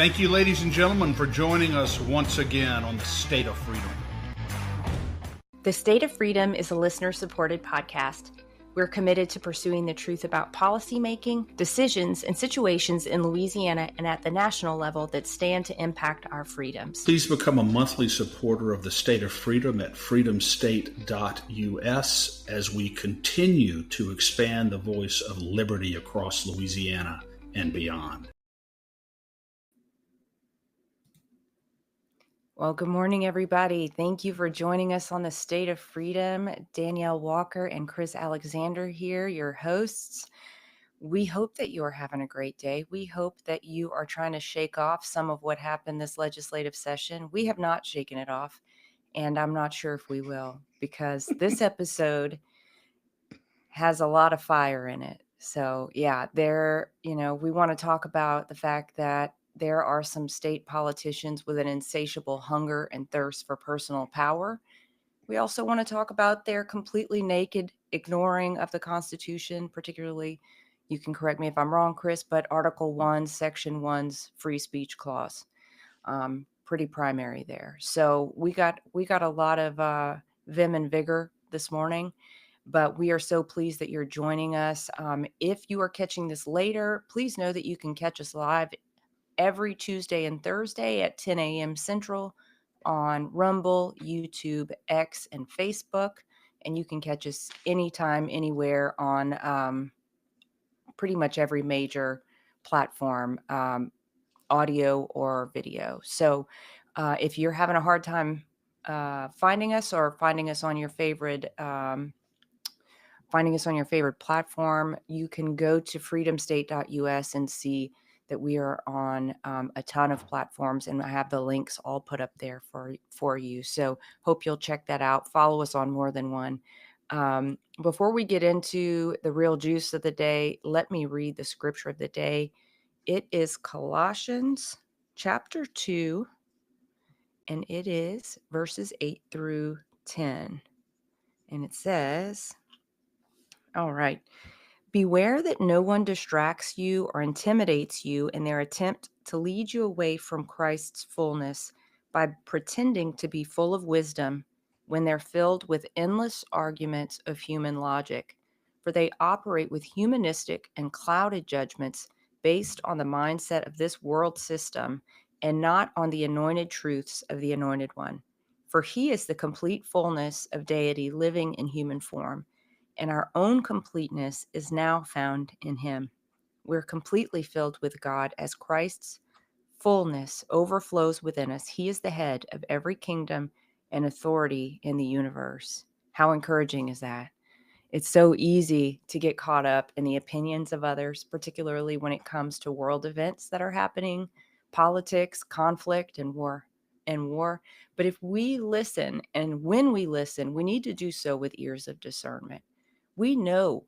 Thank you, ladies and gentlemen, for joining us once again on the State of Freedom. The State of Freedom is a listener-supported podcast. We're committed to pursuing the truth about policymaking, decisions, and situations in Louisiana and at the national level that stand to impact our freedoms. Please become a monthly supporter of the State of Freedom at freedomstate.us as we continue to expand the voice of liberty across Louisiana and beyond. Well, good morning, everybody. Thank you for joining us on the State of Freedom. Danielle Walker and Chris Alexander here, your hosts. We hope that you are having a great day. We hope that you are trying to shake off some of what happened this legislative session. We have not shaken it off, and I'm not sure if we will, because this episode has a lot of fire in it. So yeah, we want to talk about the fact that there are some state politicians with an insatiable hunger and thirst for personal power. We also want to talk about their completely naked ignoring of the Constitution, particularly, you can correct me if I'm wrong, Chris, but Article 1, Section 1's free speech clause. Pretty primary there. So we got a lot of vim and vigor this morning, but we are so pleased that you're joining us. If you are catching this later, please know that you can catch us live every Tuesday and Thursday at 10 a.m. Central on Rumble, YouTube, X, and Facebook. And you can catch us anytime, anywhere on pretty much every major platform, audio or video. So if you're having a hard time finding us or finding us on your favorite platform, you can go to freedomstate.us and see that we are on a ton of platforms, and I have the links all put up there for you. So hope you'll check that out. Follow us on more than one. Before we get into the real juice of the day, let me read the scripture of the day. It is Colossians chapter 2, and it is verses 8 through 10. And it says, all right, beware that no one distracts you or intimidates you in their attempt to lead you away from Christ's fullness by pretending to be full of wisdom when they're filled with endless arguments of human logic. For they operate with humanistic and clouded judgments based on the mindset of this world system and not on the anointed truths of the Anointed One. For he is the complete fullness of deity living in human form, and our own completeness is now found in him. We're completely filled with God as Christ's fullness overflows within us. He is the head of every kingdom and authority in the universe. How encouraging is that? It's so easy to get caught up in the opinions of others, particularly when it comes to world events that are happening, politics, conflict, and war. But if we listen, and when we listen, we need to do so with ears of discernment. We know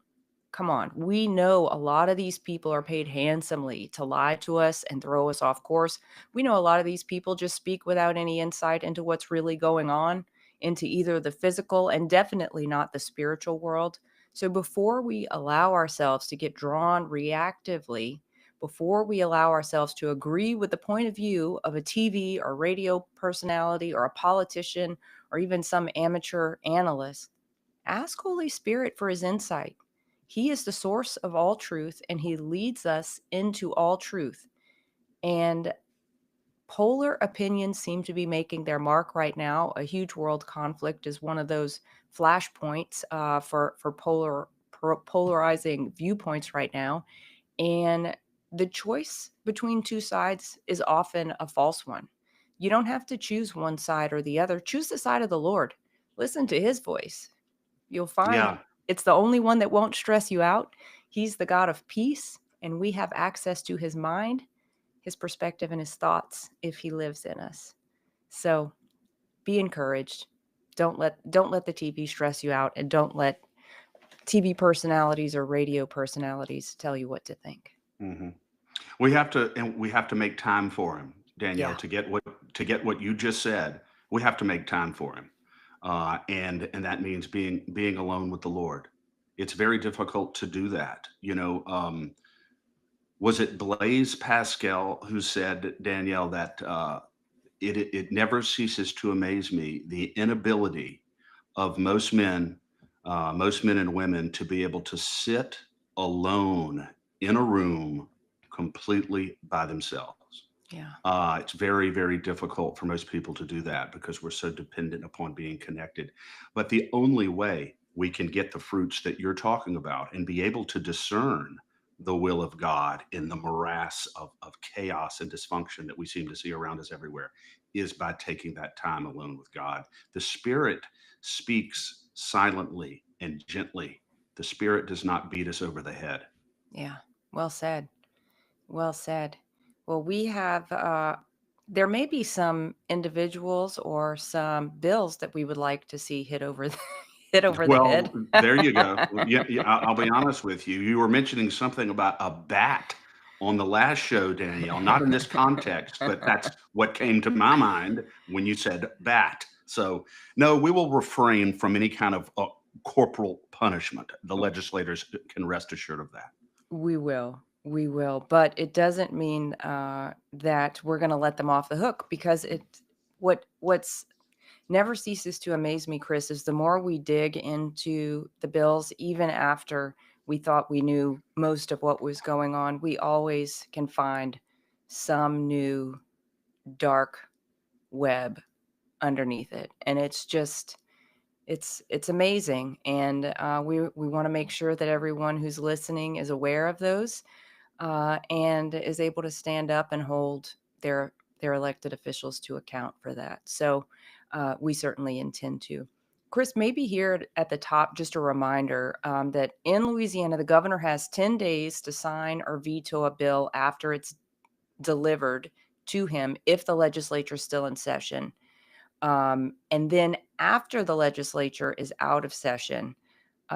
a lot of these people are paid handsomely to lie to us and throw us off course. We know a lot of these people just speak without any insight into what's really going on, into either the physical and definitely not the spiritual world. So before we allow ourselves to get drawn reactively, before we allow ourselves to agree with the point of view of a TV or radio personality or a politician or even some amateur analyst, ask Holy Spirit for his insight. He is the source of all truth, and he leads us into all truth. And polar opinions seem to be making their mark right now. A huge world conflict is one of those flashpoints for polarizing viewpoints right now. And the choice between two sides is often a false one. You don't have to choose one side or the other. Choose the side of the Lord. Listen to his voice. You'll find it's the only one that won't stress you out. He's the God of peace, and we have access to his mind, his perspective, and his thoughts if he lives in us. So be encouraged. Don't let the TV stress you out, and don't let TV personalities or radio personalities tell you what to think. Mm-hmm. We have to make time for him, Danielle, Yeah. to get what you just said. We have to make time for him. And that means being alone with the Lord. It's very difficult to do that. Was it Blaise Pascal who said, Danielle, that it never ceases to amaze me the inability of most men and women to be able to sit alone in a room completely by themselves. Yeah. It's very, very difficult for most people to do that because we're so dependent upon being connected. But the only way we can get the fruits that you're talking about and be able to discern the will of God in the morass of chaos and dysfunction that we seem to see around us everywhere is by taking that time alone with God. The Spirit speaks silently and gently. The Spirit does not beat us over the head. Yeah. Well said. Well said. Well, we have, there may be some individuals or some bills that we would like to see hit over the, hit over the head. Well, there you go. Well, yeah, yeah, I'll be honest with you. You were mentioning something about a bat on the last show, Danielle, not in this context, but that's what came to my mind when you said bat. So, no, we will refrain from any kind of corporal punishment. The legislators can rest assured of that. We will. We will. But it doesn't mean that we're going to let them off the hook, because what's never ceases to amaze me, Chris, is the more we dig into the bills, even after we thought we knew most of what was going on, we always can find some new dark web underneath it. And it's just, it's amazing. And we want to make sure that everyone who's listening is aware of those, and is able to stand up and hold their elected officials to account for that. So we certainly intend to. Chris, maybe here at the top, just a reminder that in Louisiana, the governor has 10 days to sign or veto a bill after it's delivered to him if the legislature is still in session. And then after the legislature is out of session,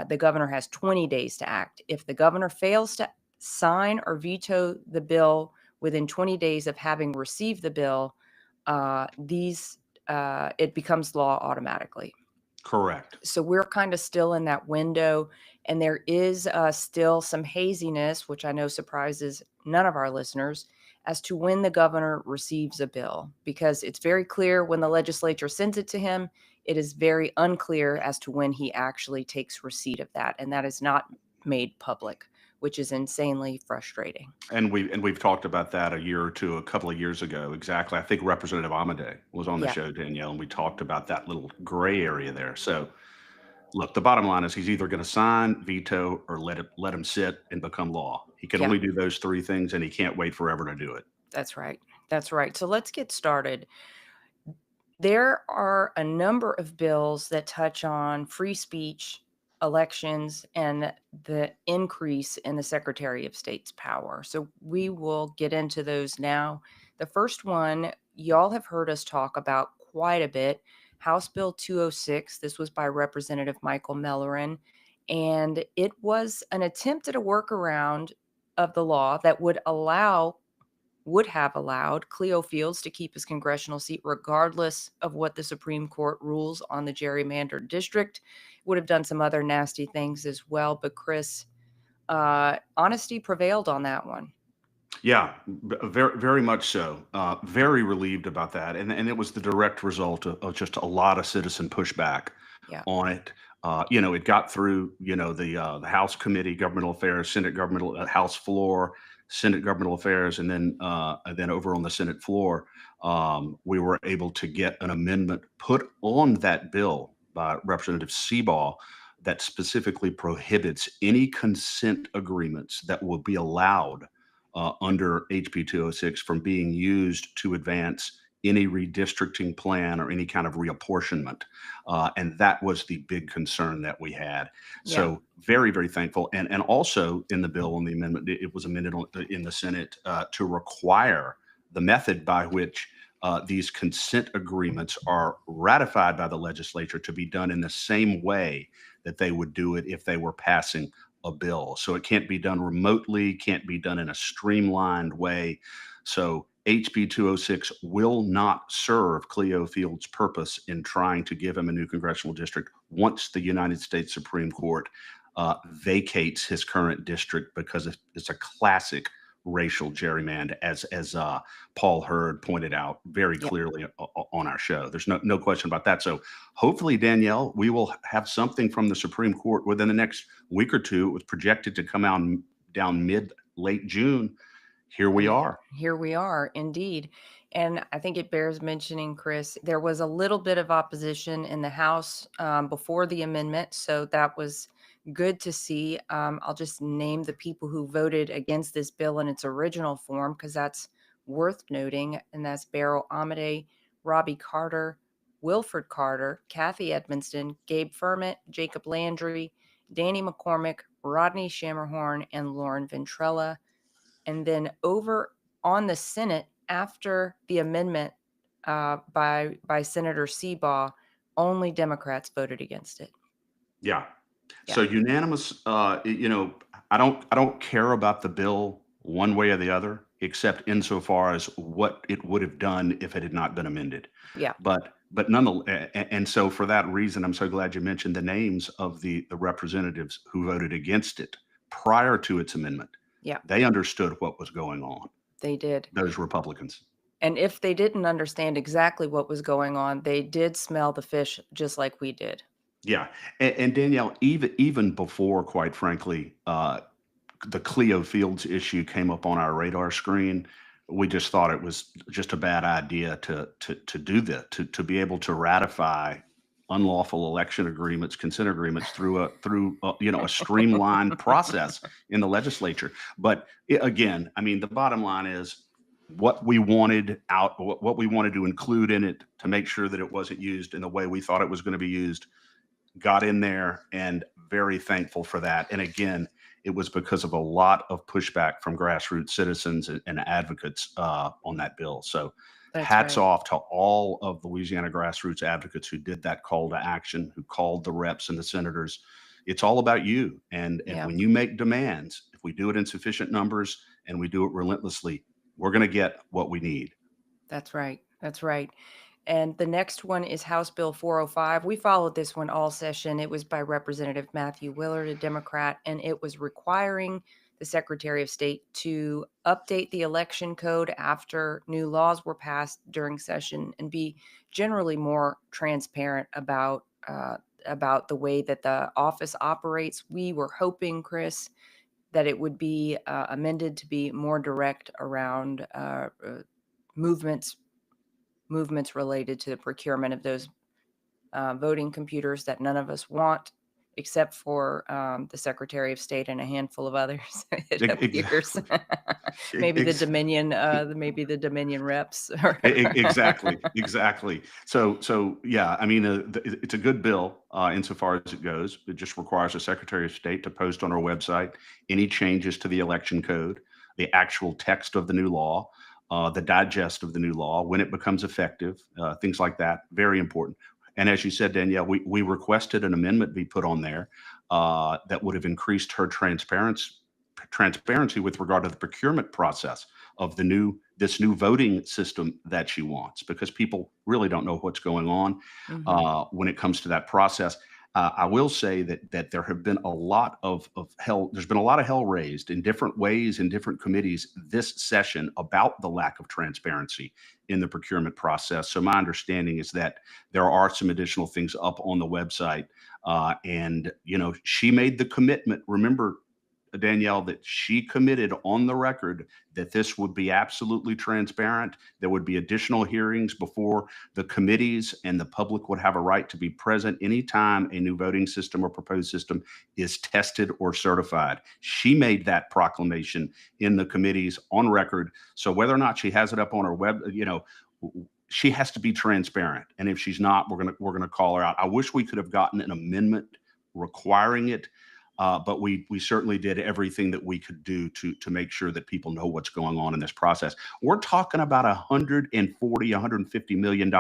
the governor has 20 days to act. If the governor fails to sign or veto the bill within 20 days of having received the bill, it becomes law automatically. Correct. So we're kind of still in that window, and there is still some haziness, which I know surprises none of our listeners, as to when the governor receives a bill, because it's very clear when the legislature sends it to him. It is very unclear as to when he actually takes receipt of that, and that is not made public, which is insanely frustrating. And we've talked about that a couple of years ago. Exactly. I think Representative Amade was on the Yeah. show, Danielle, and we talked about that little gray area there. So look, the bottom line is he's either going to sign, veto, or let him sit and become law. He can Yeah. only do those three things, and he can't wait forever to do it. That's right. That's right. So let's get started. There are a number of bills that touch on free speech, elections, and the increase in the Secretary of State's power. So we will get into those now. The first one, y'all have heard us talk about quite a bit, House Bill 206. This was by Representative Michael Mellerin, and it was an attempt at a workaround of the law that would have allowed Cleo Fields to keep his congressional seat regardless of what the Supreme Court rules on the gerrymandered district. Would have done some other nasty things as well. But Chris, honesty prevailed on that one. Yeah, very, very much so. Very relieved about that, and it was the direct result of just a lot of citizen pushback Yeah. on it. It got through, the House Committee, Governmental Affairs, Senate Governmental House floor, Senate Governmental Affairs, and then over on the Senate floor, we were able to get an amendment put on that bill by Representative Seabaugh that specifically prohibits any consent agreements that will be allowed under HB 206 from being used to advance any redistricting plan or any kind of reapportionment. And that was the big concern that we had. Yeah. So very, very thankful. And also in the bill, on the amendment, it was amended in the Senate to require the method by which these consent agreements are ratified by the legislature to be done in the same way that they would do it if they were passing a bill. So it can't be done remotely, can't be done in a streamlined way. So HB 206 will not serve Cleo Fields' purpose in trying to give him a new congressional district once the United States Supreme Court vacates his current district, because it's a classic racial gerrymander, as Paul Hurd pointed out very Yep. clearly on our show. There's no question about that. So hopefully, Danielle, we will have something from the Supreme Court within the next week or two. It was projected to come out down late June. Here we And are. here we are, indeed. And I think it bears mentioning, Chris, there was a little bit of opposition in the House before the amendment. So that was good to see. I'll just name the people who voted against this bill in its original form, because that's worth noting. And that's Beryl Amade, Robbie Carter, Wilford Carter, Kathy Edmonston, Gabe Ferment, Jacob Landry, Danny McCormick, Rodney Shammerhorn, and Lauren Ventrella. And then over on the Senate, after the amendment by Senator Seabaugh, only Democrats voted against it. Yeah. Yeah. So unanimous, I don't care about the bill one way or the other, except insofar as what it would have done if it had not been amended. Yeah. But nonetheless, and so for that reason, I'm so glad you mentioned the names of the representatives who voted against it prior to its amendment. Yeah. They understood what was going on, They did. those Republicans. And if they didn't understand exactly what was going on, they did smell the fish just like we did. Yeah. And Danielle, even before, quite frankly, the Cleo Fields issue came up on our radar screen, we just thought it was just a bad idea to do that, to be able to ratify unlawful election agreements, consent agreements through a streamlined process in the legislature. But again, I mean, the bottom line is what we wanted to include in it to make sure that it wasn't used in the way we thought it was going to be used got in there, and very thankful for that. And again, it was because of a lot of pushback from grassroots citizens and advocates on that bill. So That's hats right. off to all of the Louisiana grassroots advocates who did that call to action, who called the reps and the senators. It's all about you. And Yeah. when you make demands, if we do it in sufficient numbers and we do it relentlessly, we're going to get what we need. That's right. That's right. And the next one is House Bill 405. We followed this one all session. It was by Representative Matthew Willard, a Democrat, and it was requiring the Secretary of State to update the election code after new laws were passed during session and be generally more transparent about the way that the office operates. We were hoping, Chris, that it would be amended to be more direct around movements related to the procurement of those voting computers that none of us want, except for the Secretary of State and a handful of others. It appears. Maybe the Dominion reps. Exactly. So yeah, I mean, it's a good bill insofar as it goes. It just requires the Secretary of State to post on our website any changes to the election code, the actual text of the new law, the digest of the new law, when it becomes effective, things like that. Very important. And as you said, Danielle, we requested an amendment be put on there that would have increased her transparency with regard to the procurement process of this new voting system that she wants, because people really don't know what's going on when it comes to that process. I will say that there have been a lot of hell. There's been a lot of hell raised in different ways in different committees this session about the lack of transparency in the procurement process. So my understanding is that there are some additional things up on the website, and she made the commitment. Remember, Danielle, that she committed on the record that this would be absolutely transparent. There would be additional hearings before the committees, and the public would have a right to be present anytime a new voting system or proposed system is tested or certified. She made that proclamation in the committees on record. So whether or not she has it up on her web, she has to be transparent. And if she's not, we're gonna call her out. I wish we could have gotten an amendment requiring it. But we certainly did everything that we could do to make sure that people know what's going on in this process. We're talking about $150 million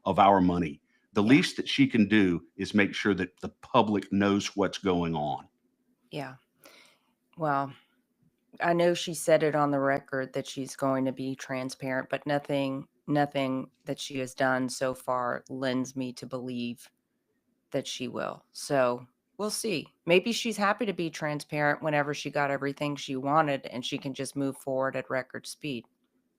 of our money. The least that she can do is make sure that the public knows what's going on. Yeah. Well, I know she said it on the record that she's going to be transparent, but nothing that she has done so far lends me to believe that she will. So We'll see. Maybe she's happy to be transparent whenever she got everything she wanted and she can just move forward at record speed.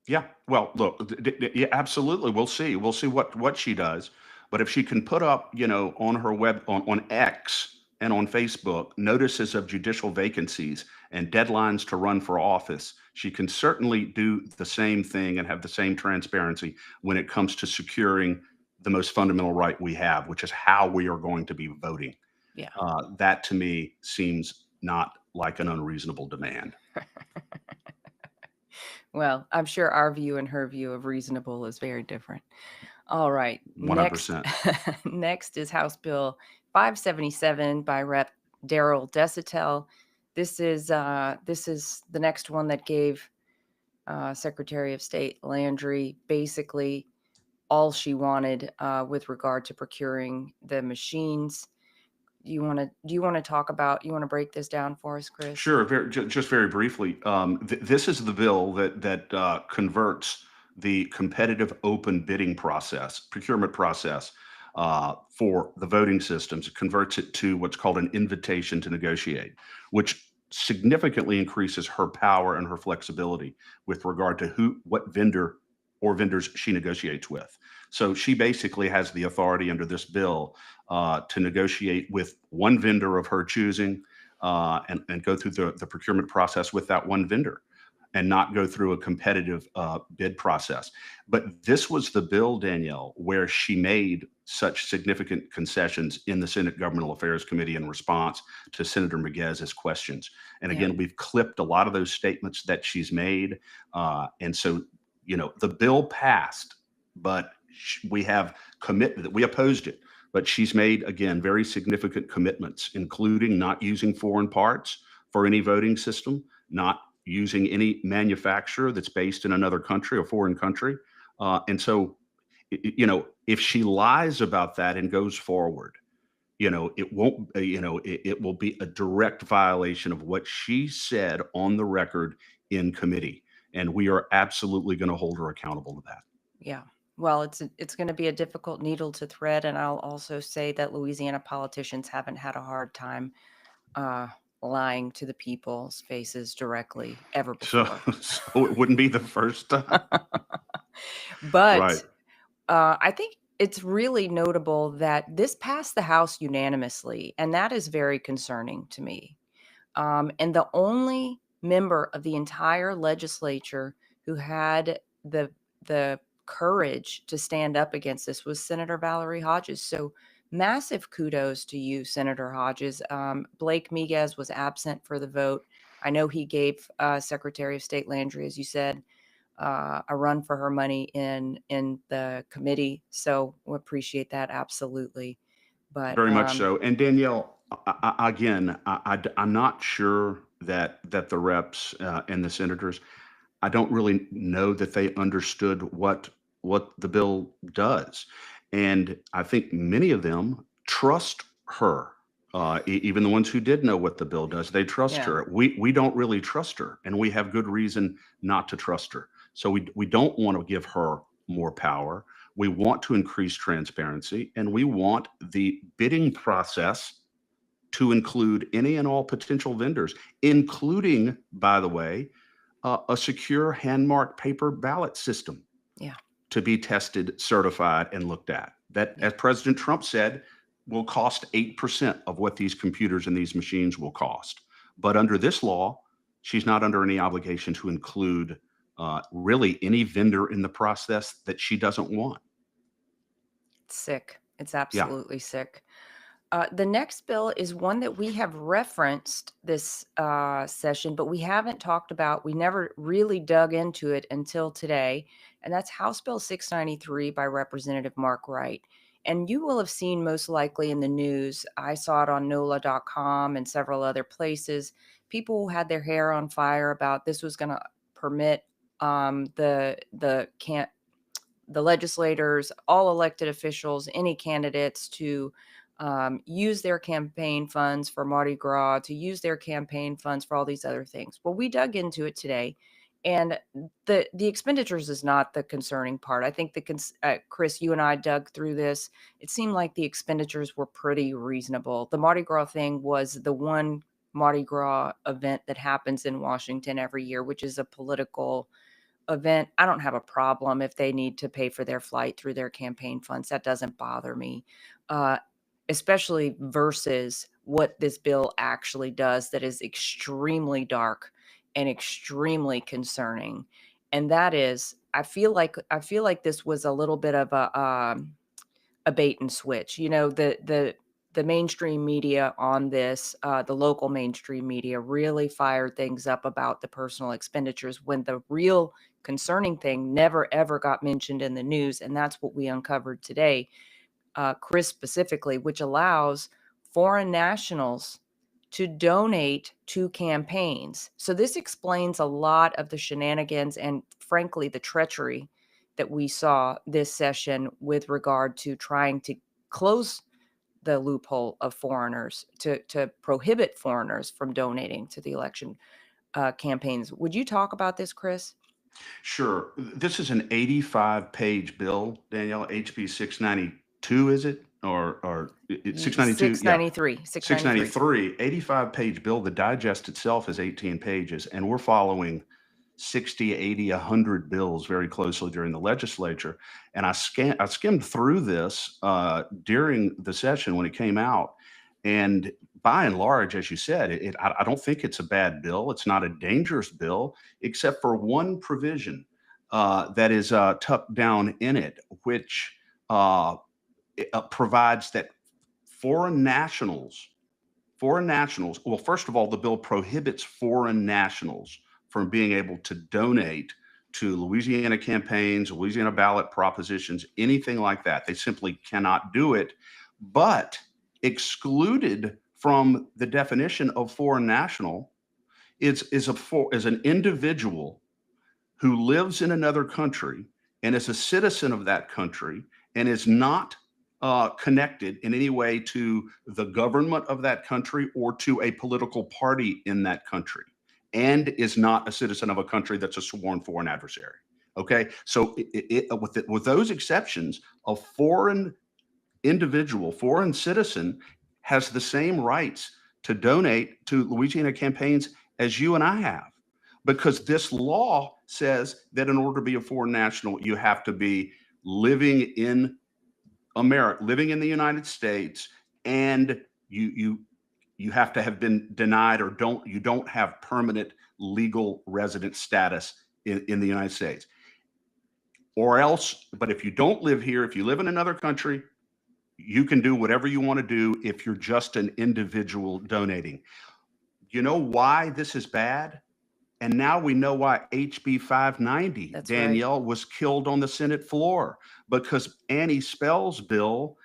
Yeah. Well, look, yeah, absolutely. We'll see. We'll see what she does. But if she can put up, on her on X and on Facebook, notices of judicial vacancies and deadlines to run for office, she can certainly do the same thing and have the same transparency when it comes to securing the most fundamental right we have, which is how we are going to be voting. Yeah. That to me seems not like an unreasonable demand. Well, I'm sure our view and her view of reasonable is very different. All right. Next, 100%. next is House Bill 577 by Rep. Daryl Desatel. This is the next one that gave Secretary of State Landry basically all she wanted with regard to procuring the machines. Do you want to break this down for us, Chris? Sure. Just very briefly, this is the bill that converts the competitive open bidding process, procurement process for the voting systems. It converts it to what's called an invitation to negotiate, which significantly increases her power and her flexibility with regard to what vendor or vendors she negotiates with. So she basically has the authority under this bill to negotiate with one vendor of her choosing, and go through the procurement process with that one vendor and not go through a competitive bid process. But this was the bill, Danielle, where she made such significant concessions in the Senate Governmental Affairs Committee in response to Senator Miguez's questions. And Yeah. again, we've clipped a lot of those statements that she's made. And so, the bill passed, but we have committed that we opposed it. But she's made, again, very significant commitments, including not using foreign parts for any voting system, not using any manufacturer that's based in another country, a foreign country. And so, if she lies about that and goes forward, it won't, it will be a direct violation of what she said on the record in committee. And we are absolutely going to hold her accountable to that. Yeah. Well, it's going to be a difficult needle to thread, and I'll also say that Louisiana politicians haven't had a hard time lying to the people's faces directly ever So, before. so it wouldn't be the first time. But Right. I think it's really notable that this passed the House unanimously, and that is very concerning to me. And the only member of the entire legislature who had the courage to stand up against this was Senator Valerie Hodges. So massive kudos to you, Senator Hodges. Blake Miguez was absent for the vote. I know he gave Secretary of State Landry, as you said, a run for her money in the committee. So we appreciate that absolutely. But Very much so. And Danielle, again, I'm not sure that the reps and the senators, I don't really know that they understood what the bill does. And I think many of them trust her. Even the ones who did know what the bill does, they trust Yeah. her. We don't really trust her, and we have good reason not to trust her. So we don't want to give her more power. We want to increase transparency, and we want the bidding process to include any and all potential vendors, including, by the way, a secure hand-marked paper ballot system. Yeah. To be tested, certified, and looked at. That, as President Trump said, will cost 8% of what these computers and these machines will cost. But under this law, she's not under any obligation to include really any vendor in the process that she doesn't want. It's sick. It's Yeah. absolutely sick. The next bill is one that we have referenced this session, but we haven't talked about. We never really dug into it until today, and that's House Bill 693 by Representative Mark Wright. And you will have seen most likely in the news, I saw it on NOLA.com and several other places, people had their hair on fire about this was going to permit the legislators, all elected officials, any candidates to use their campaign funds for Mardi Gras, to use their campaign funds for all these other things. Well, we dug into it today, And the expenditures is not the concerning part. I think Chris, you and I dug through this. It seemed like the expenditures were pretty reasonable. The Mardi Gras thing was the one Mardi Gras event that happens in Washington every year, which is a political event. I don't have a problem if they need to pay for their flight through their campaign funds. That doesn't bother me, uh, especially versus what this bill actually does that is extremely dark and extremely concerning. And that is, I feel like this was a little bit of a bait and switch. You know, the mainstream media on this, the local mainstream media really fired things up about the personal expenditures when the real concerning thing never ever got mentioned in the news. And that's what we uncovered today, Chris specifically, which allows foreign nationals to donate to campaigns. So this explains a lot of the shenanigans and, frankly, the treachery that we saw this session with regard to trying to close the loophole of foreigners, to prohibit foreigners from donating to the election campaigns. Would you talk about this, Chris? Sure. This is an 85-page bill, Danielle, HB 692, is it? Or it's 692? Yeah. 693. 693, 85-page bill. The digest itself is 18 pages, and we're following 60, 80, 100 bills very closely during the legislature. And I skimmed through this during the session when it came out. And by and large, as you said, I don't think it's a bad bill. It's not a dangerous bill, except for one provision that is tucked down in it, which provides that foreign nationals, well, first of all, the bill prohibits foreign nationals from being able to donate to Louisiana campaigns, Louisiana ballot propositions, anything like that. They simply cannot do it. But excluded from the definition of foreign national is an individual who lives in another country and is a citizen of that country and is not connected in any way to the government of that country or to a political party in that country, and is not a citizen of a country that's a sworn foreign adversary. Okay, so with those exceptions, a foreign individual, foreign citizen, has the same rights to donate to Louisiana campaigns as you and I have, because this law says that in order to be a foreign national, you have to be living in America, living in the United States, and you have to have been denied or you don't have permanent legal resident status in the United States. Or else, but if you don't live here, if you live in another country, you can do whatever you want to do if you're just an individual donating. You know why this is bad? And now we know why HB 590, That's Danielle, was killed on the Senate floor, because Annie Spell's bill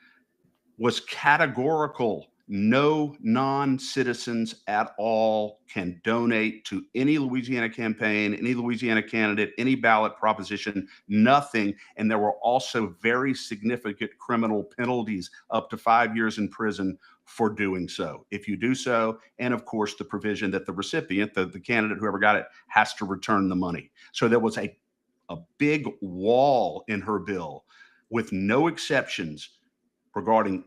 was categorical. No non-citizens at all can donate to any Louisiana campaign, any Louisiana candidate, any ballot proposition, nothing. And there were also very significant criminal penalties, up to 5 years in prison for doing so, if you do so. And of course, the provision that the recipient, the candidate, whoever got it, has to return the money. So there was a big wall in her bill with no exceptions regarding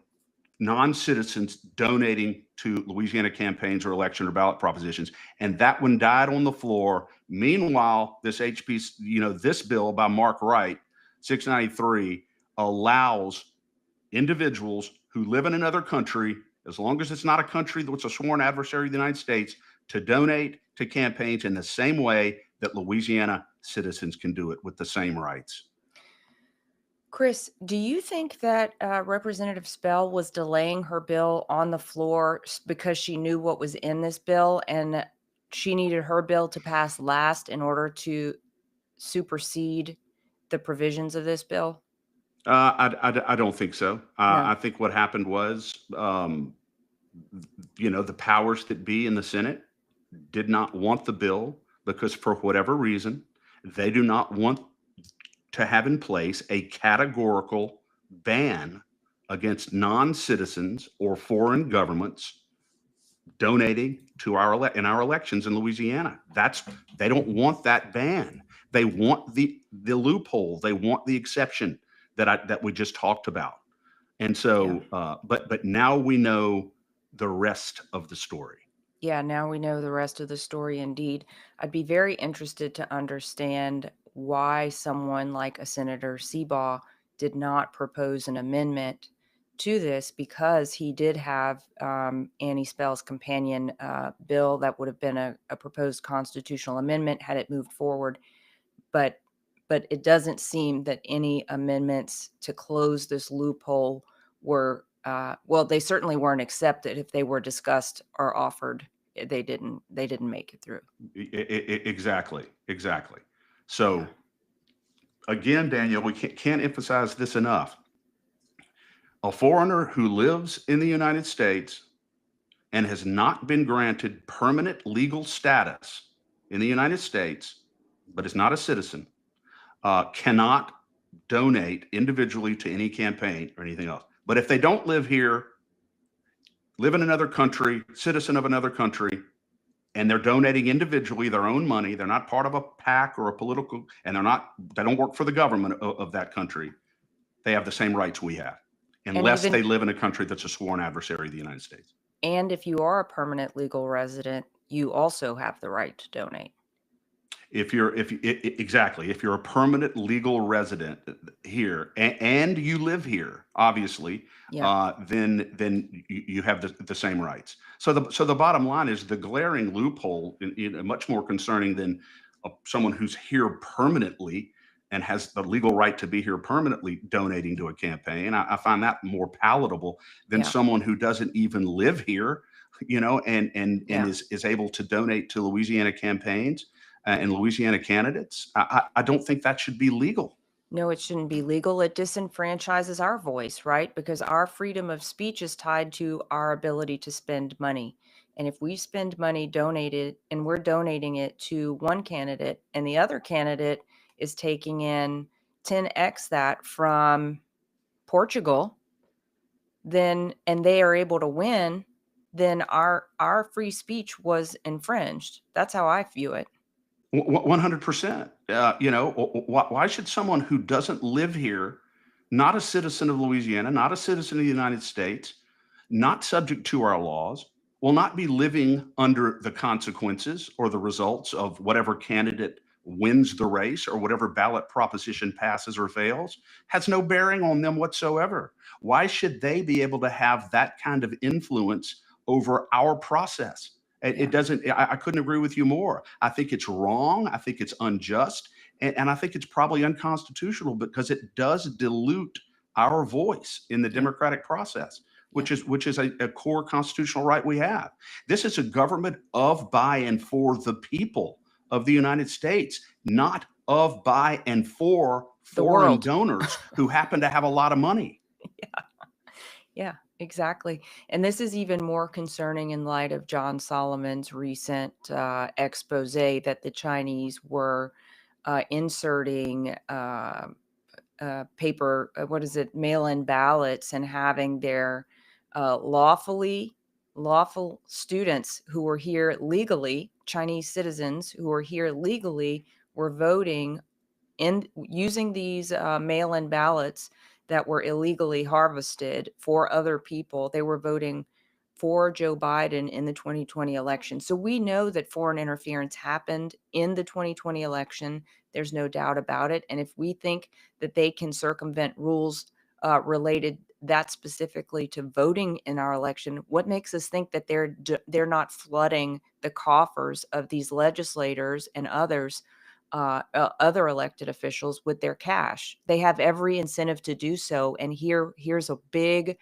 non-citizens donating to Louisiana campaigns or election or ballot propositions. And that one died on the floor. Meanwhile, this this bill by Mark Wright, 693, allows individuals who live in another country, as long as it's not a country that's a sworn adversary of the United States, to donate to campaigns in the same way that Louisiana citizens can do it, with the same rights. Chris, do you think that Representative Spell was delaying her bill on the floor because she knew what was in this bill and she needed her bill to pass last in order to supersede the provisions of this bill? I don't think so. No. I think what happened was, the powers that be in the Senate did not want the bill because, for whatever reason, they do not want to have in place a categorical ban against non-citizens or foreign governments donating to in our elections in Louisiana. They don't want that ban. They want the loophole. They want the exception that we just talked about. And so, but now we know the rest of the story. Yeah, now we know the rest of the story indeed. I'd be very interested to understand why someone like a Senator Seabaugh did not propose an amendment to this, because he did have Annie Spell's companion bill that would have been a proposed constitutional amendment had it moved forward. But it doesn't seem that any amendments to close this loophole were well, they certainly weren't accepted. If they were discussed or offered, they didn't make it through. Exactly. So again, Daniel, we can't emphasize this enough. A foreigner who lives in the United States and has not been granted permanent legal status in the United States, but is not a citizen, cannot donate individually to any campaign or anything else. But if they don't live here, live in another country, citizen of another country, and they're donating individually their own money, they're not part of a PAC or a political, and they don't work for the government of that country, they have the same rights we have, unless they live in a country that's a sworn adversary of the United States. And if you are a permanent legal resident, you also have the right to donate. If you're a permanent legal resident here and you live here, obviously, then you have the same rights. So the bottom line is the glaring loophole, much more concerning than someone who's here permanently and has the legal right to be here permanently donating to a campaign. I find that more palatable than someone who doesn't even live here, and is able to donate to Louisiana campaigns and Louisiana candidates. I don't think that should be legal. No, it shouldn't be legal. It disenfranchises our voice, right? Because our freedom of speech is tied to our ability to spend money. And if we spend money donated and we're donating it to one candidate and the other candidate is taking in 10x that from Portugal, then, and they are able to win, then our free speech was infringed. That's how I view it. 100%. Why should someone who doesn't live here, not a citizen of Louisiana, not a citizen of the United States, not subject to our laws, will not be living under the consequences or the results of whatever candidate wins the race or whatever ballot proposition passes or fails, has no bearing on them whatsoever. Why should they be able to have that kind of influence over our process? It doesn't, I couldn't agree with you more. I think it's wrong. I think it's unjust. And I think it's probably unconstitutional because it does dilute our voice in the democratic process, which is a core constitutional right we have. This is a government of, by, and for the people of the United States, not of, by, and for foreign donors who happen to have a lot of money. Yeah, exactly. And this is even more concerning in light of John Solomon's recent expose that the Chinese were inserting mail-in ballots and having their lawful students who were here legally, Chinese citizens who were here legally, were voting in using these mail-in ballots that were illegally harvested for other people. They were voting for Joe Biden in the 2020 election. So we know that foreign interference happened in the 2020 election. There's no doubt about it. And if we think that they can circumvent rules related that specifically to voting in our election, what makes us think that they're not flooding the coffers of these legislators and others, other elected officials, with their cash? They have every incentive to do so. And here's a big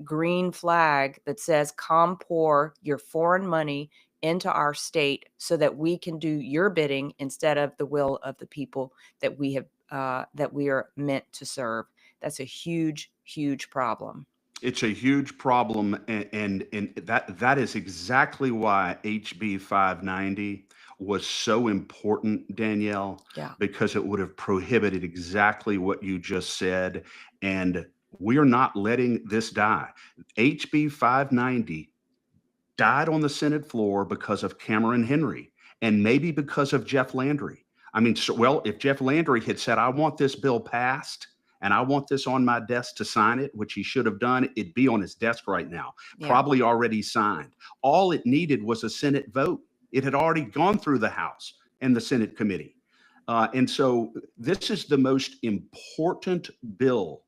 green flag that says, come pour your foreign money into our state so that we can do your bidding instead of the will of the people that we are meant to serve. That's a huge problem. It's a huge problem, and that is exactly why HB 590 was so important, Danielle. Yeah. Because it would have prohibited exactly what you just said, and we're not letting this die. HB 590 died on the Senate floor because of Cameron Henry and maybe because of Jeff Landry. I mean, so, well, if Jeff Landry had said, I want this bill passed and I want this on my desk to sign it, which he should have done, it'd be on his desk right now, Yeah. probably already signed. All it needed was a Senate vote. It had already gone through the House and the Senate committee. And so this is the most important bill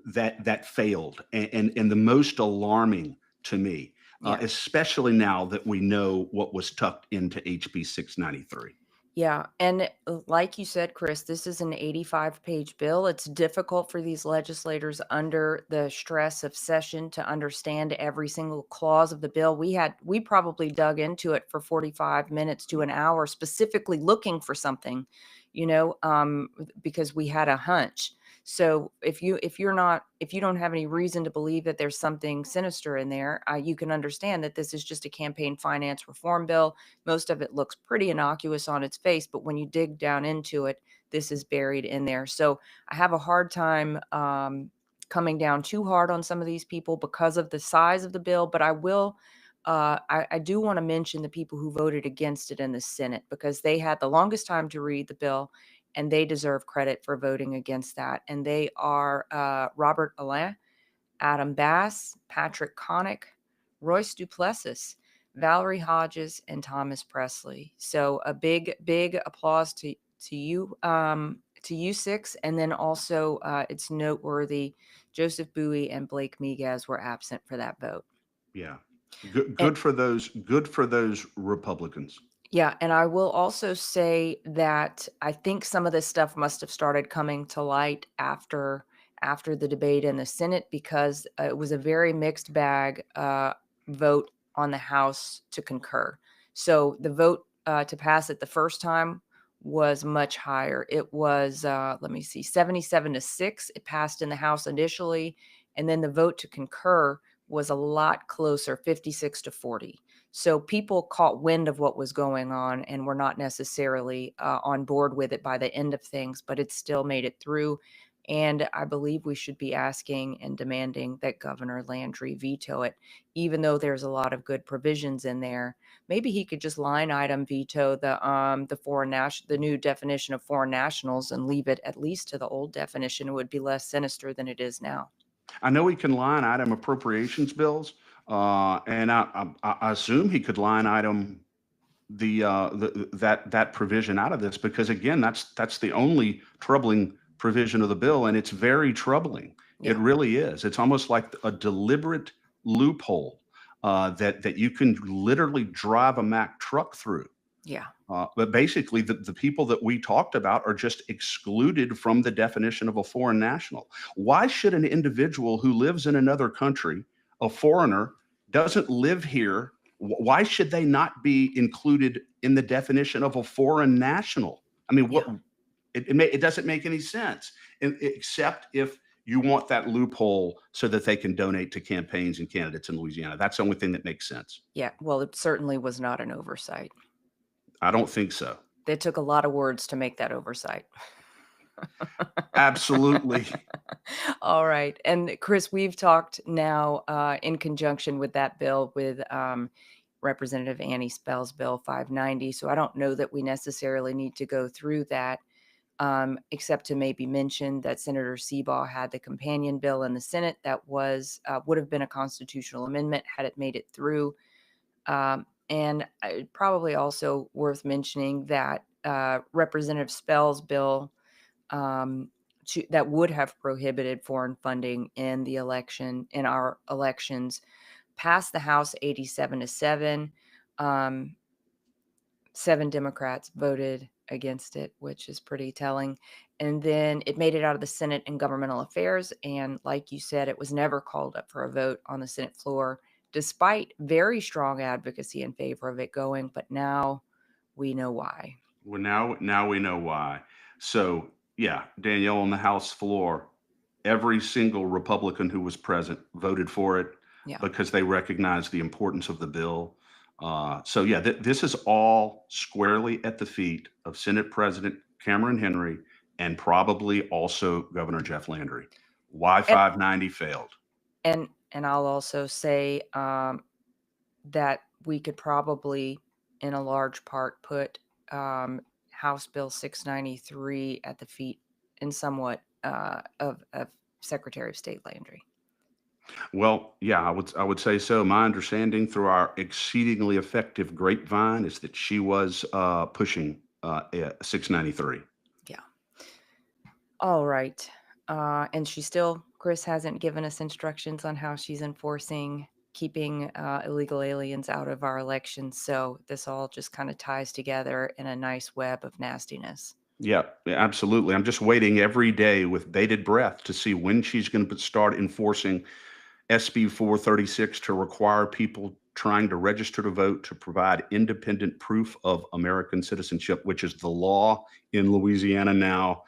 that failed, and the most alarming to me, Yeah. especially now that we know what was tucked into HB 693. Yeah. And like you said, Chris, this is an 85-page bill. It's difficult for these legislators under the stress of session to understand every single clause of the bill. We probably dug into it for 45 minutes to an hour, specifically looking for something, because we had a hunch. So if you don't have any reason to believe that there's something sinister in there, you can understand that this is just a campaign finance reform bill. Most of it looks pretty innocuous on its face, but when you dig down into it, this is buried in there. So I have a hard time coming down too hard on some of these people because of the size of the bill, but I will. I do want to mention the people who voted against it in the Senate, because they had the longest time to read the bill, and they deserve credit for voting against that. And they are Robert Alain, Adam Bass, Patrick Connick, Royce Duplessis, Valerie Hodges, and Thomas Presley. So a big applause to you six. And then also it's noteworthy Joseph Bowie and Blake Miguez were absent for that vote. Yeah, good, And good for those. Good for those Republicans. yeah, and I will also say that I think some of this stuff must have started coming to light after the debate in the Senate, because it was a very mixed bag vote on the House to concur. So the vote to pass it the first time was much higher. It was, let me see, 77-6. It passed in the House initially, and then the vote to concur was a lot closer, 56-40. So people caught wind of what was going on and were not necessarily on board with it by the end of things, but it still made it through. And I believe we should be asking and demanding that Governor Landry veto it, even though there's a lot of good provisions in there. Maybe he could just line item veto the new definition of foreign nationals and leave it at least to the old definition. It would be less sinister than it is now. I know he can line item appropriations bills, and I assume he could line item that provision out of this, because again, that's the only troubling provision of the bill, and it's very troubling. It Yeah. really is. It's almost like a deliberate loophole that you can literally drive a Mack truck through. Yeah. But basically, the people that we talked about are just excluded from the definition of a foreign national. Why should an individual who lives in another country, a foreigner, doesn't live here, why should they not be included in the definition of a foreign national? I mean, Yeah. it doesn't make any sense, except if you want that loophole so that they can donate to campaigns and candidates in Louisiana. That's the only thing that makes sense. Yeah. Well, it certainly was not an oversight. I don't think so. It took a lot of words to make that oversight. Absolutely. All right. And Chris, we've talked now in conjunction with that bill with Representative Annie Spell's Bill 590. So I don't know that we necessarily need to go through that, except to maybe mention that Senator Seabaugh had the companion bill in the Senate that would have been a constitutional amendment had it made it through. And probably also worth mentioning that Representative Spell's bill that would have prohibited foreign funding in our elections passed the House 87-7. 7 Democrats voted against it, which is pretty telling. And then it made it out of the Senate in Governmental Affairs. And like you said, it was never called up for a vote on the Senate floor, despite very strong advocacy in favor of it going. But now we know why. Well, now we know why. So, yeah, Danielle, on the House floor, every single Republican who was present voted for it Yeah. because they recognized the importance of the bill. So, yeah, this is all squarely at the feet of Senate President Cameron Henry and probably also Governor Jeff Landry. Why And 590 failed? and I'll also say that we could probably, in a large part, put House Bill 693 at the feet and somewhat of Secretary of State Landry. Well, yeah, I would say so. My understanding through our exceedingly effective grapevine is that she was pushing 693. Yeah. All right. And she still, Chris hasn't given us instructions on how she's enforcing keeping illegal aliens out of our elections. So this all just kind of ties together in a nice web of nastiness. Yeah, absolutely. I'm just waiting every day with bated breath to see when she's going to start enforcing SB 436 to require people trying to register to vote to provide independent proof of American citizenship, which is the law in Louisiana now.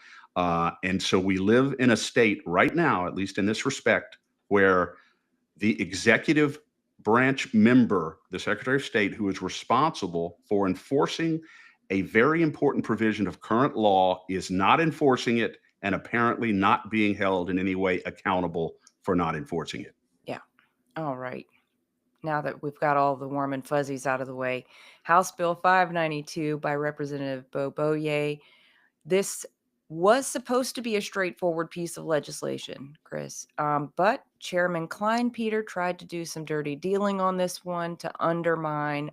And so we live in a state right now, at least in this respect, where the executive branch member, the Secretary of State, who is responsible for enforcing a very important provision of current law, is not enforcing it and apparently not being held in any way accountable for not enforcing it. Yeah. All right. Now that we've got all the warm and fuzzies out of the way, House Bill 592 by Representative Bo Boye. This was supposed to be a straightforward piece of legislation, Chris, but Chairman Klein-Peter tried to do some dirty dealing on this one to undermine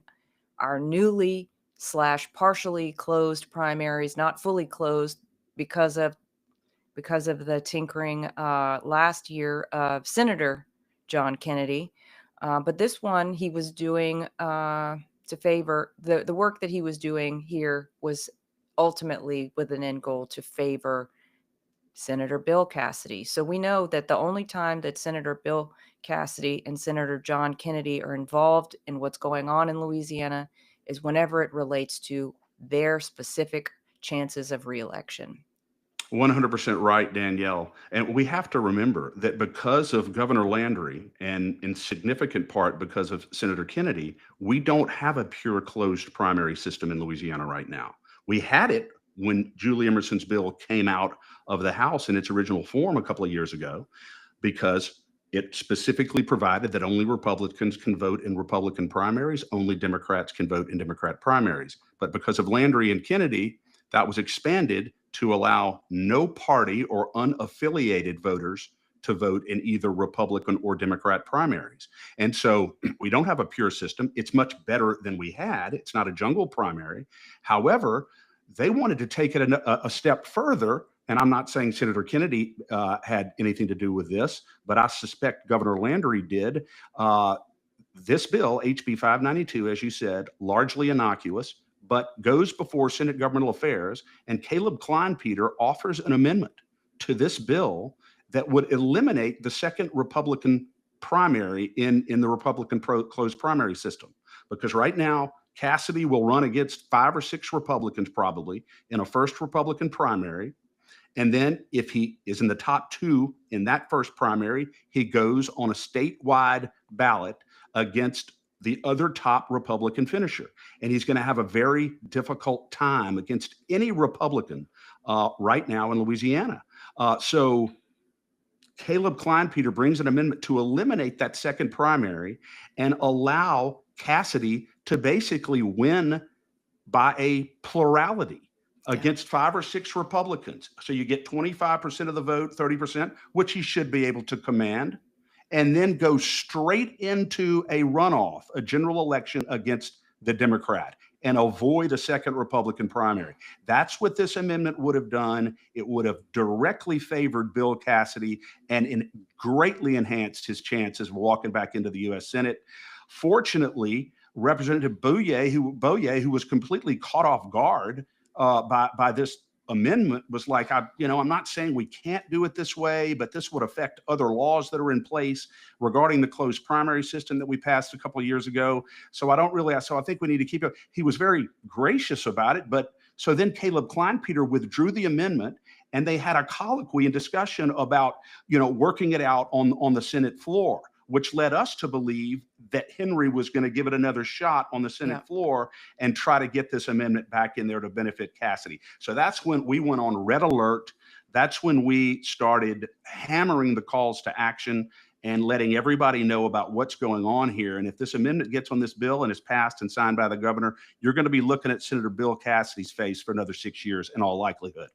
our newly / partially closed primaries, not fully closed because of the tinkering last year of Senator John Kennedy. But this one he was doing to favor the work that he was doing here was ultimately with an end goal to favor Senator Bill Cassidy. So we know that the only time that Senator Bill Cassidy and Senator John Kennedy are involved in what's going on in Louisiana is whenever it relates to their specific chances of reelection. 100% right, Danielle. And we have to remember that because of Governor Landry and in significant part because of Senator Kennedy, we don't have a pure closed primary system in Louisiana right now. We had it when Julie Emerson's bill came out of the House in its original form a couple of years ago, because it specifically provided that only Republicans can vote in Republican primaries, only Democrats can vote in Democrat primaries. But because of Landry and Kennedy, that was expanded to allow no party or unaffiliated voters to vote in either Republican or Democrat primaries. And so we don't have a pure system. It's much better than we had. It's not a jungle primary. However, they wanted to take it a step further. And I'm not saying Senator Kennedy had anything to do with this, but I suspect Governor Landry did. This bill, HB 592, as you said, largely innocuous, but goes before Senate Governmental Affairs, and Caleb Klein-Peter offers an amendment to this bill that would eliminate the second Republican primary in the Republican closed primary system. Because right now, Cassidy will run against 5 or 6 Republicans probably in a first Republican primary. And then if he is in the top 2 in that first primary, he goes on a statewide ballot against the other top Republican finisher. And he's going to have a very difficult time against any Republican right now in Louisiana. So Caleb Klein-Peter brings an amendment to eliminate that second primary and allow Cassidy to basically win by a plurality against 5 or 6 Republicans. So you get 25% of the vote, 30%, which he should be able to command, and then go straight into a runoff, a general election against the Democrat, and avoid a second Republican primary. That's what this amendment would have done. It would have directly favored Bill Cassidy and greatly enhanced his chances of walking back into the U.S. Senate. Fortunately, Representative Boye, who was completely caught off guard by this amendment, was like, I'm not saying we can't do it this way, but this would affect other laws that are in place regarding the closed primary system that we passed a couple of years ago. So I think we need to keep it. He was very gracious about it. But so then Caleb Klein-Peter withdrew the amendment, and they had a colloquy and discussion about, working it out on the Senate floor, which led us to believe that Henry was going to give it another shot on the Senate floor and try to get this amendment back in there to benefit Cassidy. So that's when we went on red alert. That's when we started hammering the calls to action. and letting everybody know about what's going on here. And if this amendment gets on this bill and is passed and signed by the governor, you're going to be looking at Senator Bill Cassidy's face for another 6 years in all likelihood.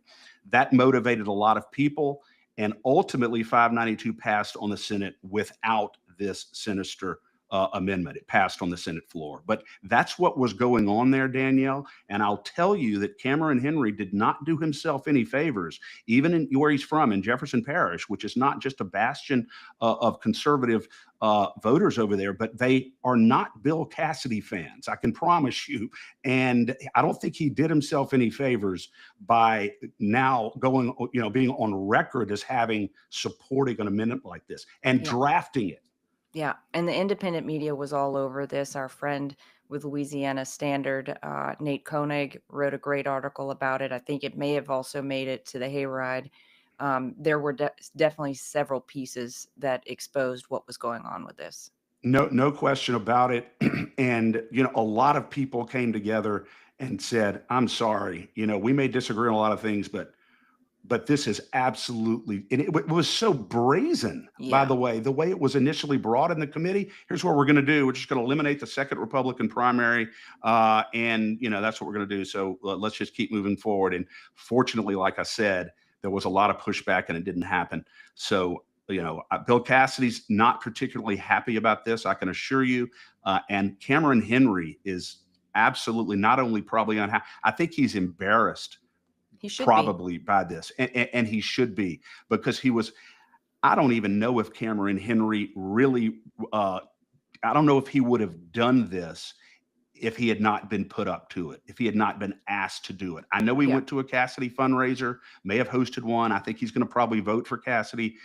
That motivated a lot of people, and ultimately 592 passed on the Senate without this sinister amendment. It passed on the Senate floor. But that's what was going on there, Danielle. And I'll tell you that Cameron Henry did not do himself any favors, even in where he's from, in Jefferson Parish, which is not just a bastion of conservative voters over there, but they are not Bill Cassidy fans, I can promise you. And I don't think he did himself any favors by now going, being on record as having supporting an amendment like this and drafting it. Yeah, and the independent media was all over this. Our friend with Louisiana Standard, Nate Koenig, wrote a great article about it. I think it may have also made it to the Hayride. There were definitely several pieces that exposed what was going on with this. No question about it. And, a lot of people came together and said, I'm sorry, we may disagree on a lot of things, but this is absolutely, and it was so brazen, by the way it was initially brought in the committee. Here's what we're going to do. We're just going to eliminate the second Republican primary. And, that's what we're going to do. So let's just keep moving forward. And fortunately, like I said, there was a lot of pushback and it didn't happen. So, Bill Cassidy's not particularly happy about this, I can assure you. And Cameron Henry is absolutely not only probably unhappy, I think he's embarrassed. He should probably by this, and he should be, because I don't even know if Cameron Henry really, I don't know if he would have done this if he had not been put up to it, if he had not been asked to do it. I know he went to a Cassidy fundraiser, may have hosted one. I think he's going to probably vote for Cassidy,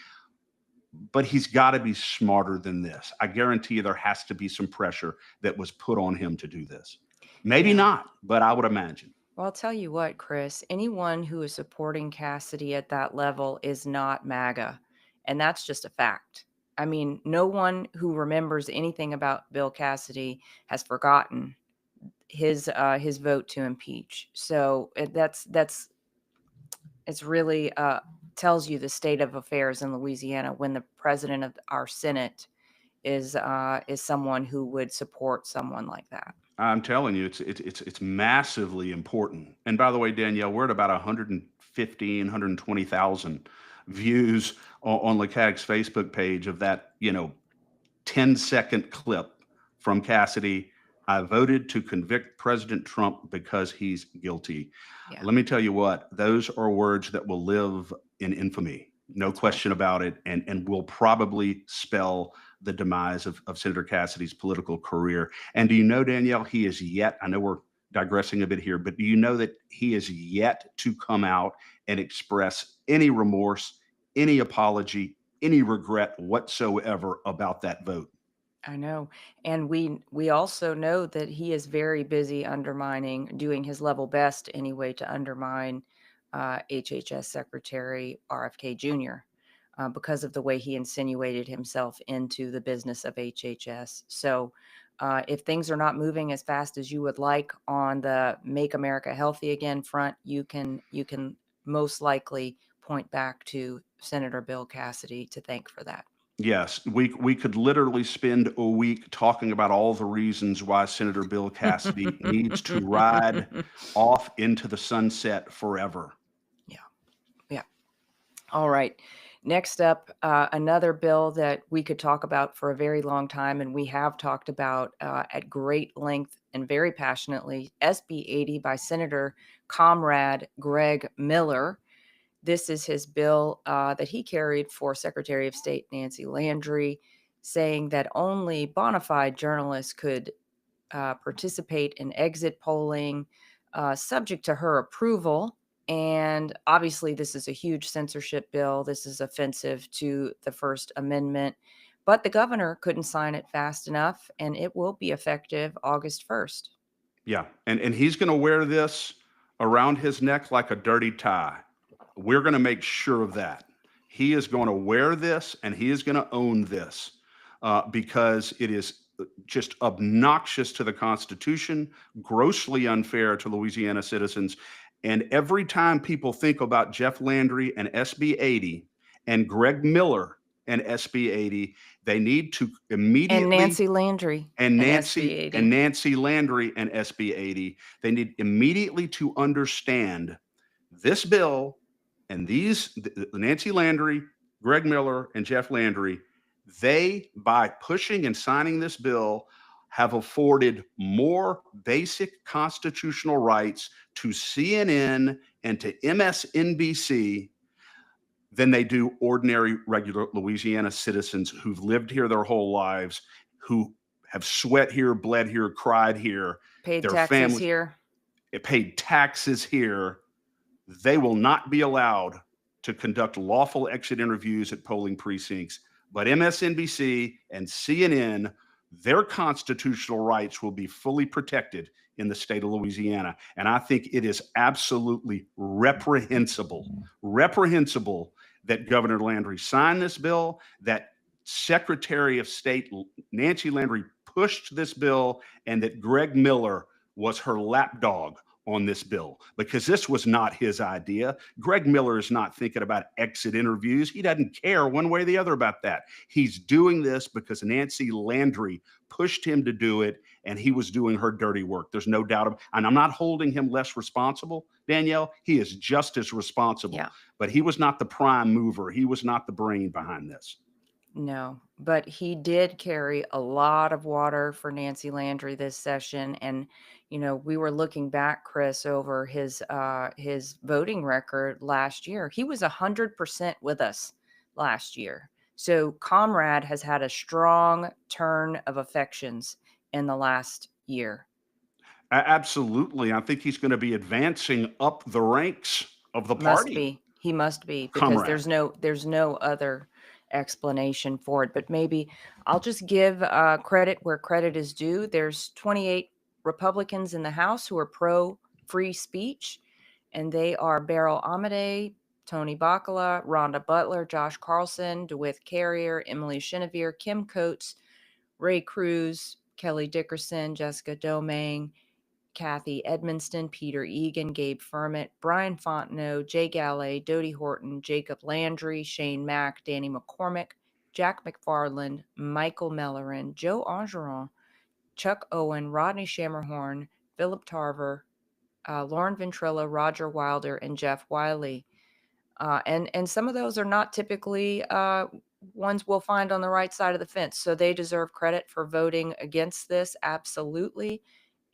but he's got to be smarter than this. I guarantee you there has to be some pressure that was put on him to do this. Maybe not, but I would imagine. Well, I'll tell you what, Chris, anyone who is supporting Cassidy at that level is not MAGA. And that's just a fact. I mean, no one who remembers anything about Bill Cassidy has forgotten his vote to impeach. So it's really tells you the state of affairs in Louisiana when the president of our Senate is someone who would support someone like that. I'm telling you, it's massively important. And by the way, Danielle, we're at about 115, 120,000 views on LeCag's Facebook page of that, 10-second clip from Cassidy. I voted to convict President Trump because he's guilty. Yeah. Let me tell you what, those are words that will live in infamy. No question about it, and will probably spell the demise of Senator Cassidy's political career. And do you know, Danielle, he is yet, I know we're digressing a bit here, but do you know that he is yet to come out and express any remorse, any apology, any regret whatsoever about that vote? I know. And we also know that he is very busy doing his level best anyway, to undermine HHS Secretary RFK Jr. Because of the way he insinuated himself into the business of HHS. So if things are not moving as fast as you would like on the Make America Healthy Again front, you can most likely point back to Senator Bill Cassidy to thank for that. Yes, we could literally spend a week talking about all the reasons why Senator Bill Cassidy needs to ride off into the sunset forever. Yeah. All right. Next up, another bill that we could talk about for a very long time, and we have talked about at great length and very passionately, SB 80 by Senator Comrade Greg Miller. This is his bill that he carried for Secretary of State Nancy Landry, saying that only bona fide journalists could participate in exit polling, subject to her approval. And obviously, this is a huge censorship bill. This is offensive to the First Amendment. But the governor couldn't sign it fast enough, and it will be effective August 1st. Yeah, and he's going to wear this around his neck like a dirty tie. We're going to make sure of that. He is going to wear this, and he is going to own this because it is just obnoxious to the Constitution, grossly unfair to Louisiana citizens. And every time people think about Jeff Landry and SB 80 and Greg Miller and SB 80. They need to And immediately Nancy Landry and and SB 80. Nancy Landry and SB 80. They need immediately to understand this bill and Nancy Landry, Greg Miller, and Jeff Landry. They, by pushing and signing this bill, have afforded more basic constitutional rights to CNN and to MSNBC than they do ordinary, regular Louisiana citizens who've lived here their whole lives, who have sweat here, bled here, cried here, paid their taxes families here. paid taxes here. They will not be allowed to conduct lawful exit interviews at polling precincts. But MSNBC and CNN, their constitutional rights will be fully protected in the state of Louisiana. And I think it is absolutely reprehensible that Governor Landry signed this bill, that Secretary of State Nancy Landry pushed this bill, and that Greg Miller was her lapdog on this bill, because this was not his idea. Greg Miller is not thinking about exit interviews. He doesn't care one way or the other about that. He's doing this because Nancy Landry pushed him to do it, and he was doing her dirty work. There's no doubt. And I'm not holding him less responsible, Danielle. He is just as responsible. Yeah. But he was not the prime mover. He was not the brain behind this. No, but he did carry a lot of water for Nancy Landry this session. And, you know, we were looking back, Chris, over his voting record last year. He was 100% with us last year. So Comrade has had a strong turn of affections in the last year. Absolutely. I think he's going to be advancing up the ranks of the party. He must be, because Comrade. there's no other explanation for it. But maybe I'll just give credit where credit is due. There's 28 Republicans in the House who are pro free speech, and they are Beryl Amedee, Tony Bacala, Rhonda Butler, Josh Carlson, DeWitt Carrier, Emily Chenevere, Kim Coates, Ray Cruz, Kelly Dickerson, Jessica Domingue, Kathy Edmonston, Peter Egan, Gabe Firmit, Brian Fontenot, Jay Galley, Dodie Horton, Jacob Landry, Shane Mack, Danny McCormick, Jack McFarland, Michael Mellerin, Joe Angeron, Chuck Owen, Rodney Shammerhorn, Philip Tarver, Lauren Ventrilla, Roger Wilder, and Jeff Wiley. And some of those are not typically ones we'll find on the right side of the fence. So they deserve credit for voting against this. Absolutely.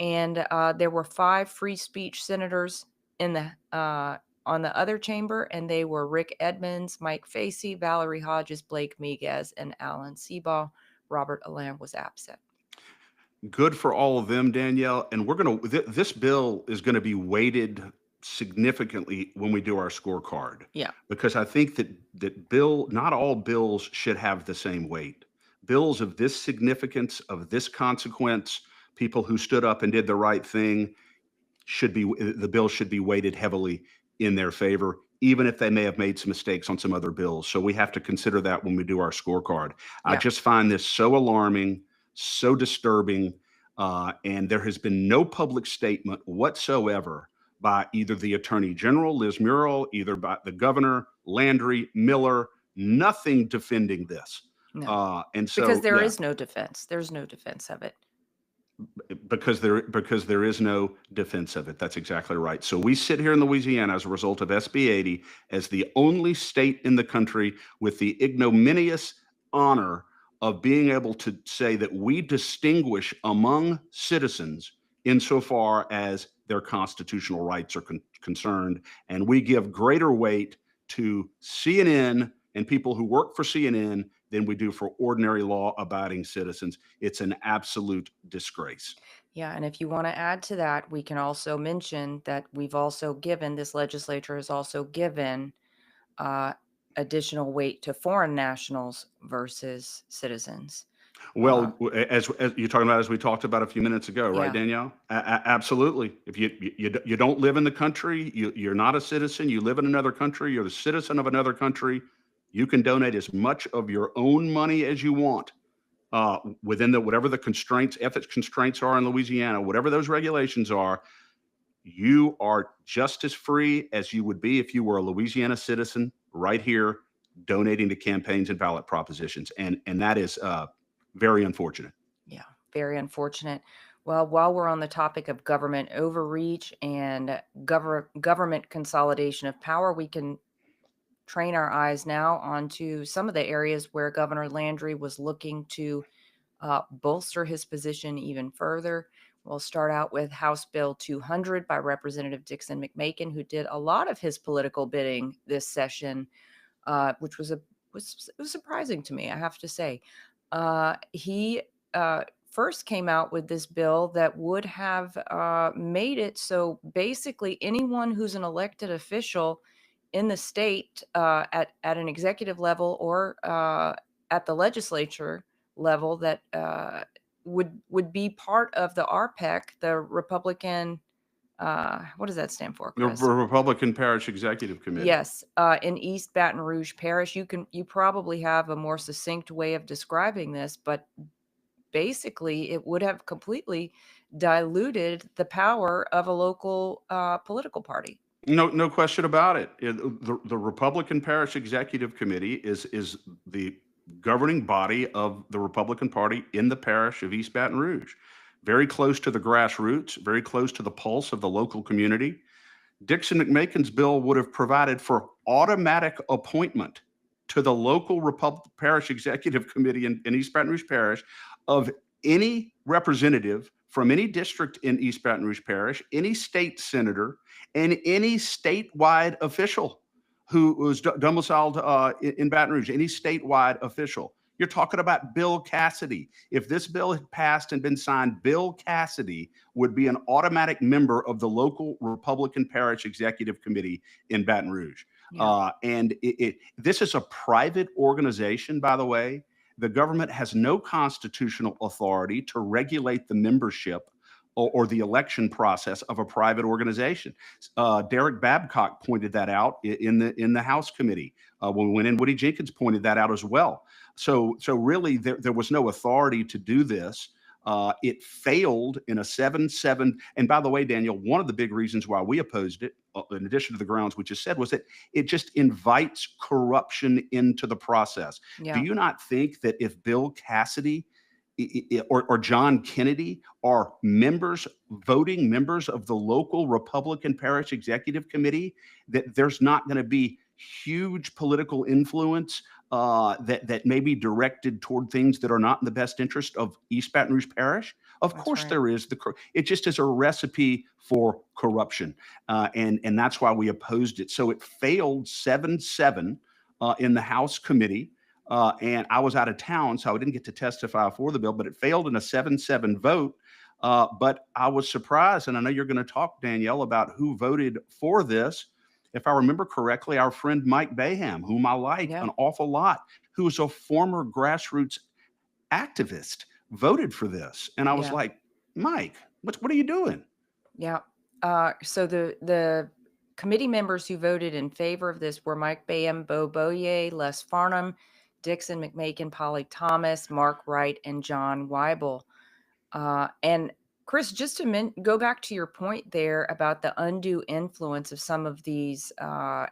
And there were 5 free speech senators in the on the other chamber, and they were Rick Edmonds, Mike Facey, Valerie Hodges, Blake Miguez, and Alan Seabaugh. Robert Alam was absent. Good for all of them, Danielle. And we're going to, this bill is going to be weighted significantly when we do our scorecard. Yeah. Because I think that not all bills should have the same weight. Bills of this significance, of this consequence, people who stood up and did the right thing, the bill should be weighted heavily in their favor, even if they may have made some mistakes on some other bills. So we have to consider that when we do our scorecard. Yeah. I just find this so alarming, so disturbing, and there has been no public statement whatsoever by either the Attorney General, Liz Muriel, either by the Governor, Landry, Miller, nothing defending this. No. And so because there is no defense. There's no defense of it. Because there is no defense of it. That's exactly right. So we sit here in Louisiana as a result of SB 80 as the only state in the country with the ignominious honor of being able to say that we distinguish among citizens insofar as their constitutional rights are concerned. And we give greater weight to CNN and people who work for CNN than we do for ordinary law-abiding citizens. It's an absolute disgrace. Yeah, and if you want to add to that, we can also mention that this legislature has also given additional weight to foreign nationals versus citizens. Well, as you're talking about, as we talked about a few minutes ago, right, Yeah. Danielle? Absolutely. If you don't live in the country, you're not a citizen, you live in another country, you're the citizen of another country, you can donate as much of your own money as you want within whatever the constraints, ethics constraints are in Louisiana, whatever those regulations are. You are just as free as you would be if you were a Louisiana citizen right here donating to campaigns and ballot propositions. And that is very unfortunate. Yeah, very unfortunate. Well, while we're on the topic of government overreach and government consolidation of power, we can train our eyes now onto some of the areas where Governor Landry was looking to bolster his position even further. We'll start out with House Bill 200 by Representative Dixon McMakin, who did a lot of his political bidding this session, which was surprising to me, I have to say. He first came out with this bill that would have made it so basically anyone who's an elected official in the state at an executive level or at the legislature level that would be part of the RPEC, the Republican. What does that stand for, The Chris? Republican Parish Executive Committee. Yes, in East Baton Rouge Parish. You probably have a more succinct way of describing this, but basically it would have completely diluted the power of a local political party. No question about it. The Republican Parish Executive Committee is the governing body of the Republican Party in the parish of East Baton Rouge. Very close to the grassroots, very close to the pulse of the local community. Dixon McMakin's bill would have provided for automatic appointment to the local Parish Executive Committee in East Baton Rouge Parish of any representative from any district in East Baton Rouge Parish, any state senator, and any statewide official who was domiciled in Baton Rouge, any statewide official. You're talking about Bill Cassidy. If this bill had passed and been signed, Bill Cassidy would be an automatic member of the local Republican Parish Executive Committee in Baton Rouge. Yeah. And this is a private organization, by the way. The government has no constitutional authority to regulate the membership or the election process of a private organization. Derek Babcock pointed that out in the House committee when we went in. Woody Jenkins pointed that out as well. So really, there was no authority to do this. It failed in a 7-7. And by the way, Daniel, one of the big reasons why we opposed it, in addition to the grounds we just said, was that it just invites corruption into the process. Yeah. Do you not think that if Bill Cassidy or John Kennedy are voting members of the local Republican Parish Executive Committee, that there's not going to be huge political influence that may be directed toward things that are not in the best interest of East Baton Rouge Parish? Of That's course right. there is. It just is a recipe for corruption. And that's why we opposed it. So it failed 7-7 in the House committee. And I was out of town, so I didn't get to testify for the bill, but it failed in a 7-7 vote. But I was surprised, and I know you're going to talk, Danielle, about who voted for this. If I remember correctly, our friend Mike Baham, whom I like Yeah. an awful lot, who is a former grassroots activist, voted for this. And I was Yeah. like, Mike, what are you doing? Yeah. So the committee members who voted in favor of this were Mike Bayham, Bo Boyer, Les Farnham, Dixon McMakin, Polly Thomas, Mark Wright, and John Weibel. And Chris, just to go back to your point there about the undue influence of some of these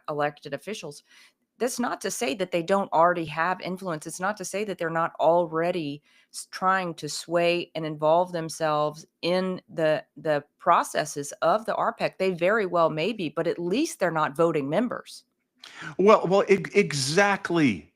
elected officials, that's not to say that they don't already have influence. It's not to say that they're not already trying to sway and involve themselves in the processes of the RPEC. They very well may be, but at least they're not voting members. Well, exactly.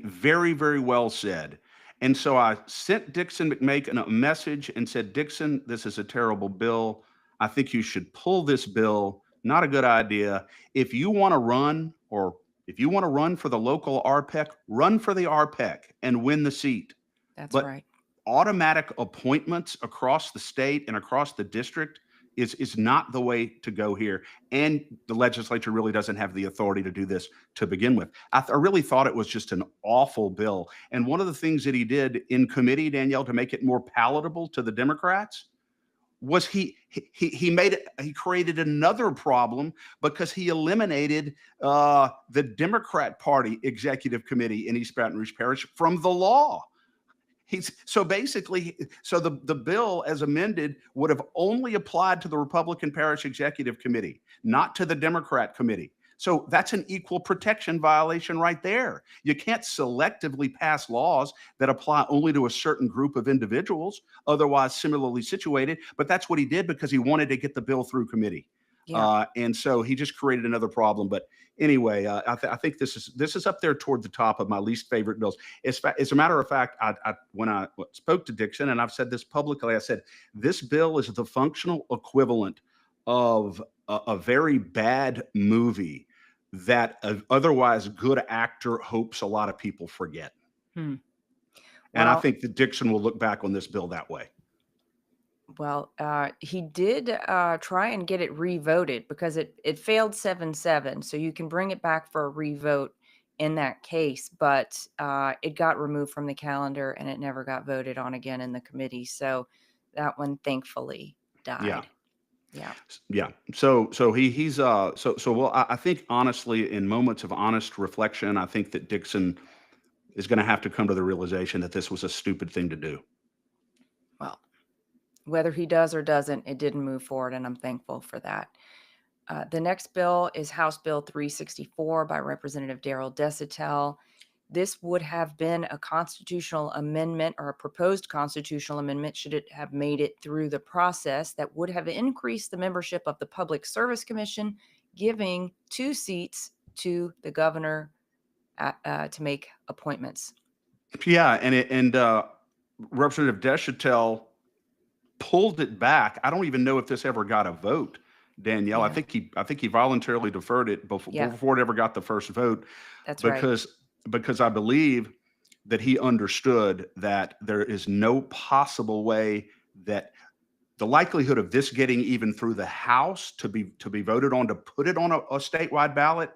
Very, very well said. And so I sent Dixon McMakin a message and said, Dixon, this is a terrible bill. I think you should pull this bill. Not a good idea. If you want to run, or if you want to run for the local RPEC, run for the RPEC and win the seat. That's But right. automatic appointments across the state and across the district is not the way to go here. And the legislature really doesn't have the authority to do this to begin with. I really thought it was just an awful bill. And one of the things that he did in committee, Danielle, to make it more palatable to the Democrats was he created another problem because he eliminated the Democrat Party Executive Committee in East Baton Rouge Parish from the law. So the bill as amended would have only applied to the Republican Parish Executive Committee, not to the Democrat committee. So that's an equal protection violation right there. You can't selectively pass laws that apply only to a certain group of individuals, otherwise similarly situated. But that's what he did because he wanted to get the bill through committee. Yeah. And so he just created another problem. But anyway, I think this is up there toward the top of my least favorite bills. As a matter of fact, when I spoke to Dixon, and I've said this publicly, I said this bill is the functional equivalent of a very bad movie that an otherwise good actor hopes a lot of people forget. Hmm. And I Well, think that Dixon will look back on this bill that way. well, he did try and get it revoted because it failed 7-7. So you can bring it back for a revote in that case, but it got removed from the calendar and it never got voted on again in the committee. So that one thankfully Yeah. died. Yeah. Yeah. So well, I think honestly, in moments of honest reflection, I think that Dixon is going to have to come to the realization that this was a stupid thing to do. Well, whether he does or doesn't, it didn't move forward, and I'm thankful for that. The next bill is House Bill 364 by Representative Darrell Desautels. This would have been a constitutional amendment or a proposed constitutional amendment should it have made it through the process that would have increased the membership of the Public Service Commission, giving 2 seats to the governor to make appointments. Yeah, and Representative Desautels pulled it back. I don't even know if this ever got a vote, Danielle. Yeah. I think he voluntarily deferred it before it ever got the first vote. That's right. Because I believe that he understood that there is no possible way that the likelihood of this getting even through the House to be voted on, to put it on a statewide ballot,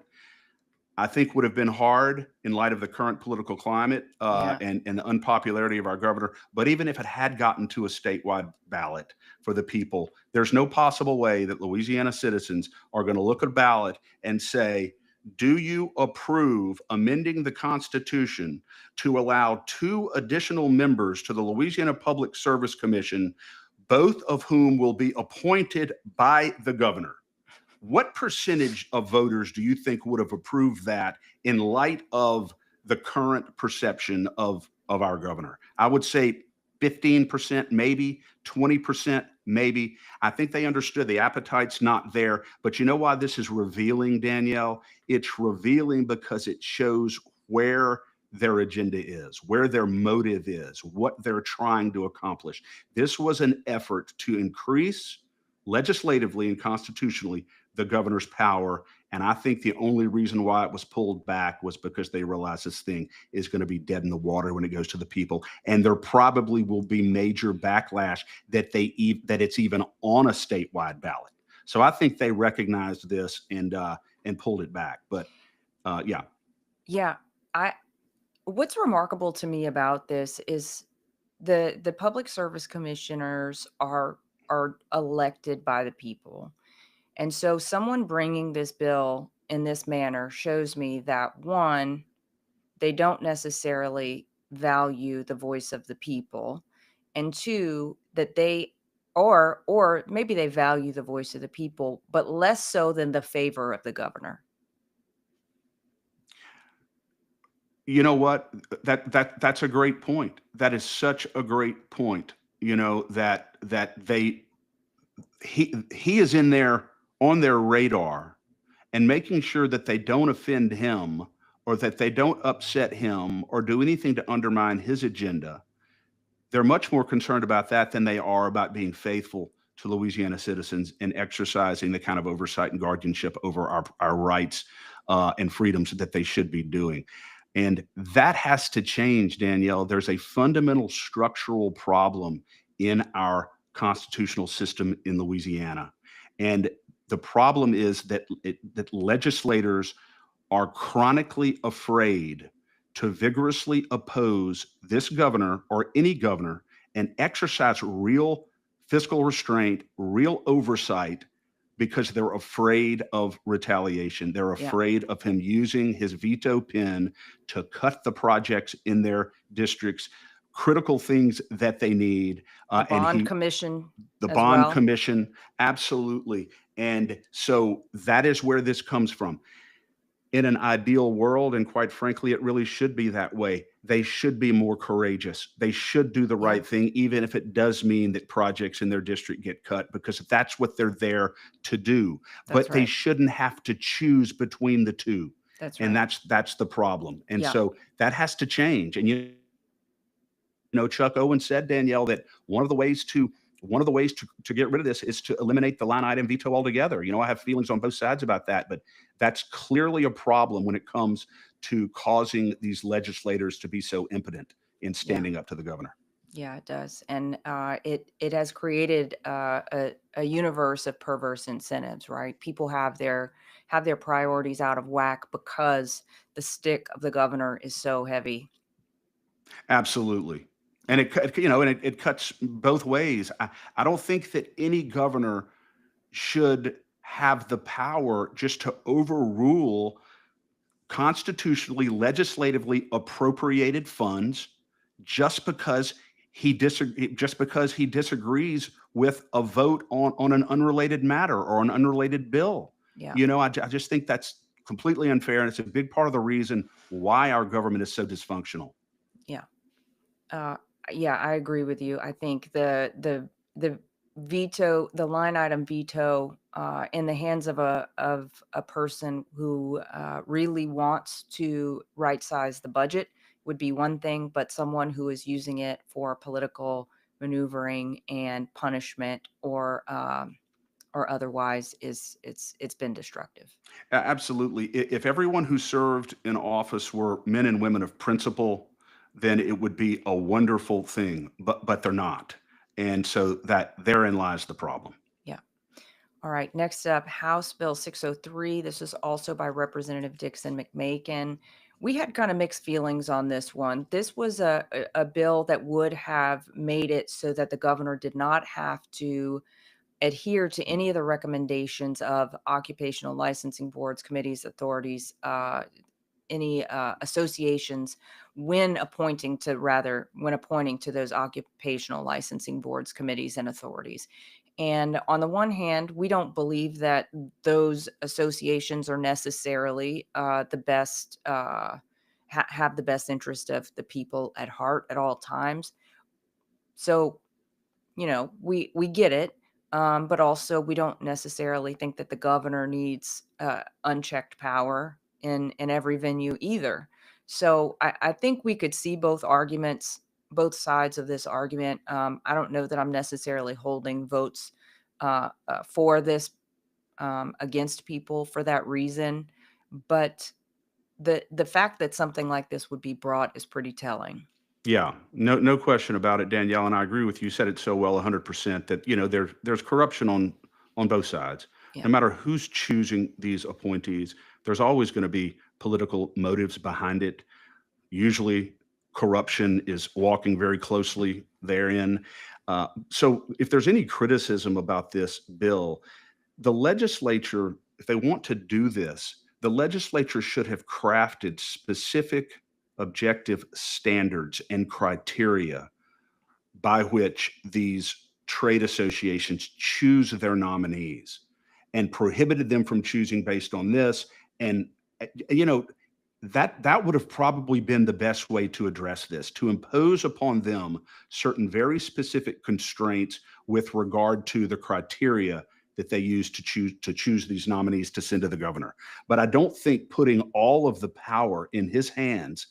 I think would have been hard in light of the current political climate Yeah. and the unpopularity of our governor. But even if it had gotten to a statewide ballot for the people, there's no possible way that Louisiana citizens are going to look at a ballot and say, do you approve amending the Constitution to allow 2 additional members to the Louisiana Public Service Commission, both of whom will be appointed by the governor? What percentage of voters do you think would have approved that in light of the current perception of our governor? I would say 15%, maybe 20%, maybe. I think they understood the appetite's not there. But you know why this is revealing, Danielle? It's revealing because it shows where their agenda is, where their motive is, what they're trying to accomplish. This was an effort to increase legislatively and constitutionally the governor's power. And I think the only reason why it was pulled back was because they realized this thing is going to be dead in the water when it goes to the people. And there probably will be major backlash that it's even on a statewide ballot. So I think they recognized this and pulled it back. But yeah. Yeah. What's remarkable to me about this is the public service commissioners are elected by the people. And so someone bringing this bill in this manner shows me that, one, they don't necessarily value the voice of the people, and 2, that they or maybe they value the voice of the people, but less so than the favor of the governor. You know what? That's a great point. That is such a great point. You know, that he is in there on their radar and making sure that they don't offend him or that they don't upset him or do anything to undermine his agenda. They're much more concerned about that than they are about being faithful to Louisiana citizens and exercising the kind of oversight and guardianship over our rights and freedoms that they should be doing. And that has to change, Danielle. There's a fundamental structural problem in our constitutional system in Louisiana. And the problem is that legislators are chronically afraid to vigorously oppose this governor or any governor and exercise real fiscal restraint, real oversight, because they're afraid of retaliation. They're Yeah. afraid of him using his veto pen to cut the projects in their districts, critical things that they need. The bond commission The as bond well. commission, absolutely. And so that is where this comes from. in an ideal world, and quite frankly, it really should be that way. They should be more courageous. They should do the Yeah, right thing, even if it does mean that projects in their district get cut, because that's what they're there to do. that's But they right. shouldn't have to choose between the two. That's And right. that's the problem. And Yeah. so that has to change. And Chuck Owen said, Danielle, that one of the ways to get rid of this is to eliminate the line item veto altogether. I have feelings on both sides about that, but that's clearly a problem when it comes to causing these legislators to be so impotent in Yeah. standing up to the governor. Yeah, it does, and it has created a universe of perverse incentives, right? People have their priorities out of whack because the stick of the governor is so heavy. Absolutely. And Yeah, it cuts both ways. I don't think that any governor should have the power just to overrule constitutionally, legislatively appropriated funds just because he disagrees with a vote on an unrelated matter or an unrelated bill. yeah, I just think that's completely unfair, and it's a big part of the reason why our government is so dysfunctional. yeah. Uh, yeah, I agree with you. I think the veto, the line item veto, in the hands of a person who really wants to right size the budget would be one thing, but someone who is using it for political maneuvering and punishment or otherwise is it's been destructive. Absolutely. If everyone who served in office were men and women of principle, then it would be a wonderful thing. But they're not, and so that therein lies the problem. Yeah. All right. Next up, House Bill 603. This is also by Representative Dixon McMakin. We had kind of mixed feelings on this one. This was a bill that would have made it so that the governor did not have to adhere to any of the recommendations of occupational licensing boards, committees, authorities, any associations when appointing to those occupational licensing boards, committees, and authorities. And on the one hand, we don't believe that those associations are necessarily the best, have the best interest of the people at heart at all times. So, we get it, but also we don't necessarily think that the governor needs unchecked power in every venue either. So I think we could see both arguments, both sides of this argument. I don't know that I'm necessarily holding votes for this against people for that reason, but the fact that something like this would be brought is pretty telling. Yeah, no question about it, Danielle, and I agree with you. You said it so well, 100%, that there's corruption on both sides. Yeah, No matter who's choosing these appointees, there's always going to be political motives behind it. Usually, corruption is walking very closely therein. So, if there's any criticism about this bill, the legislature, if they want to do this, the legislature should have crafted specific objective standards and criteria by which these trade associations choose their nominees, and prohibited them from choosing based on this. And you know that would have probably been the best way to address this, to impose upon them certain very specific constraints with regard to the criteria that they use to choose these nominees to send to the governor. But I don't think putting all of the power in his hands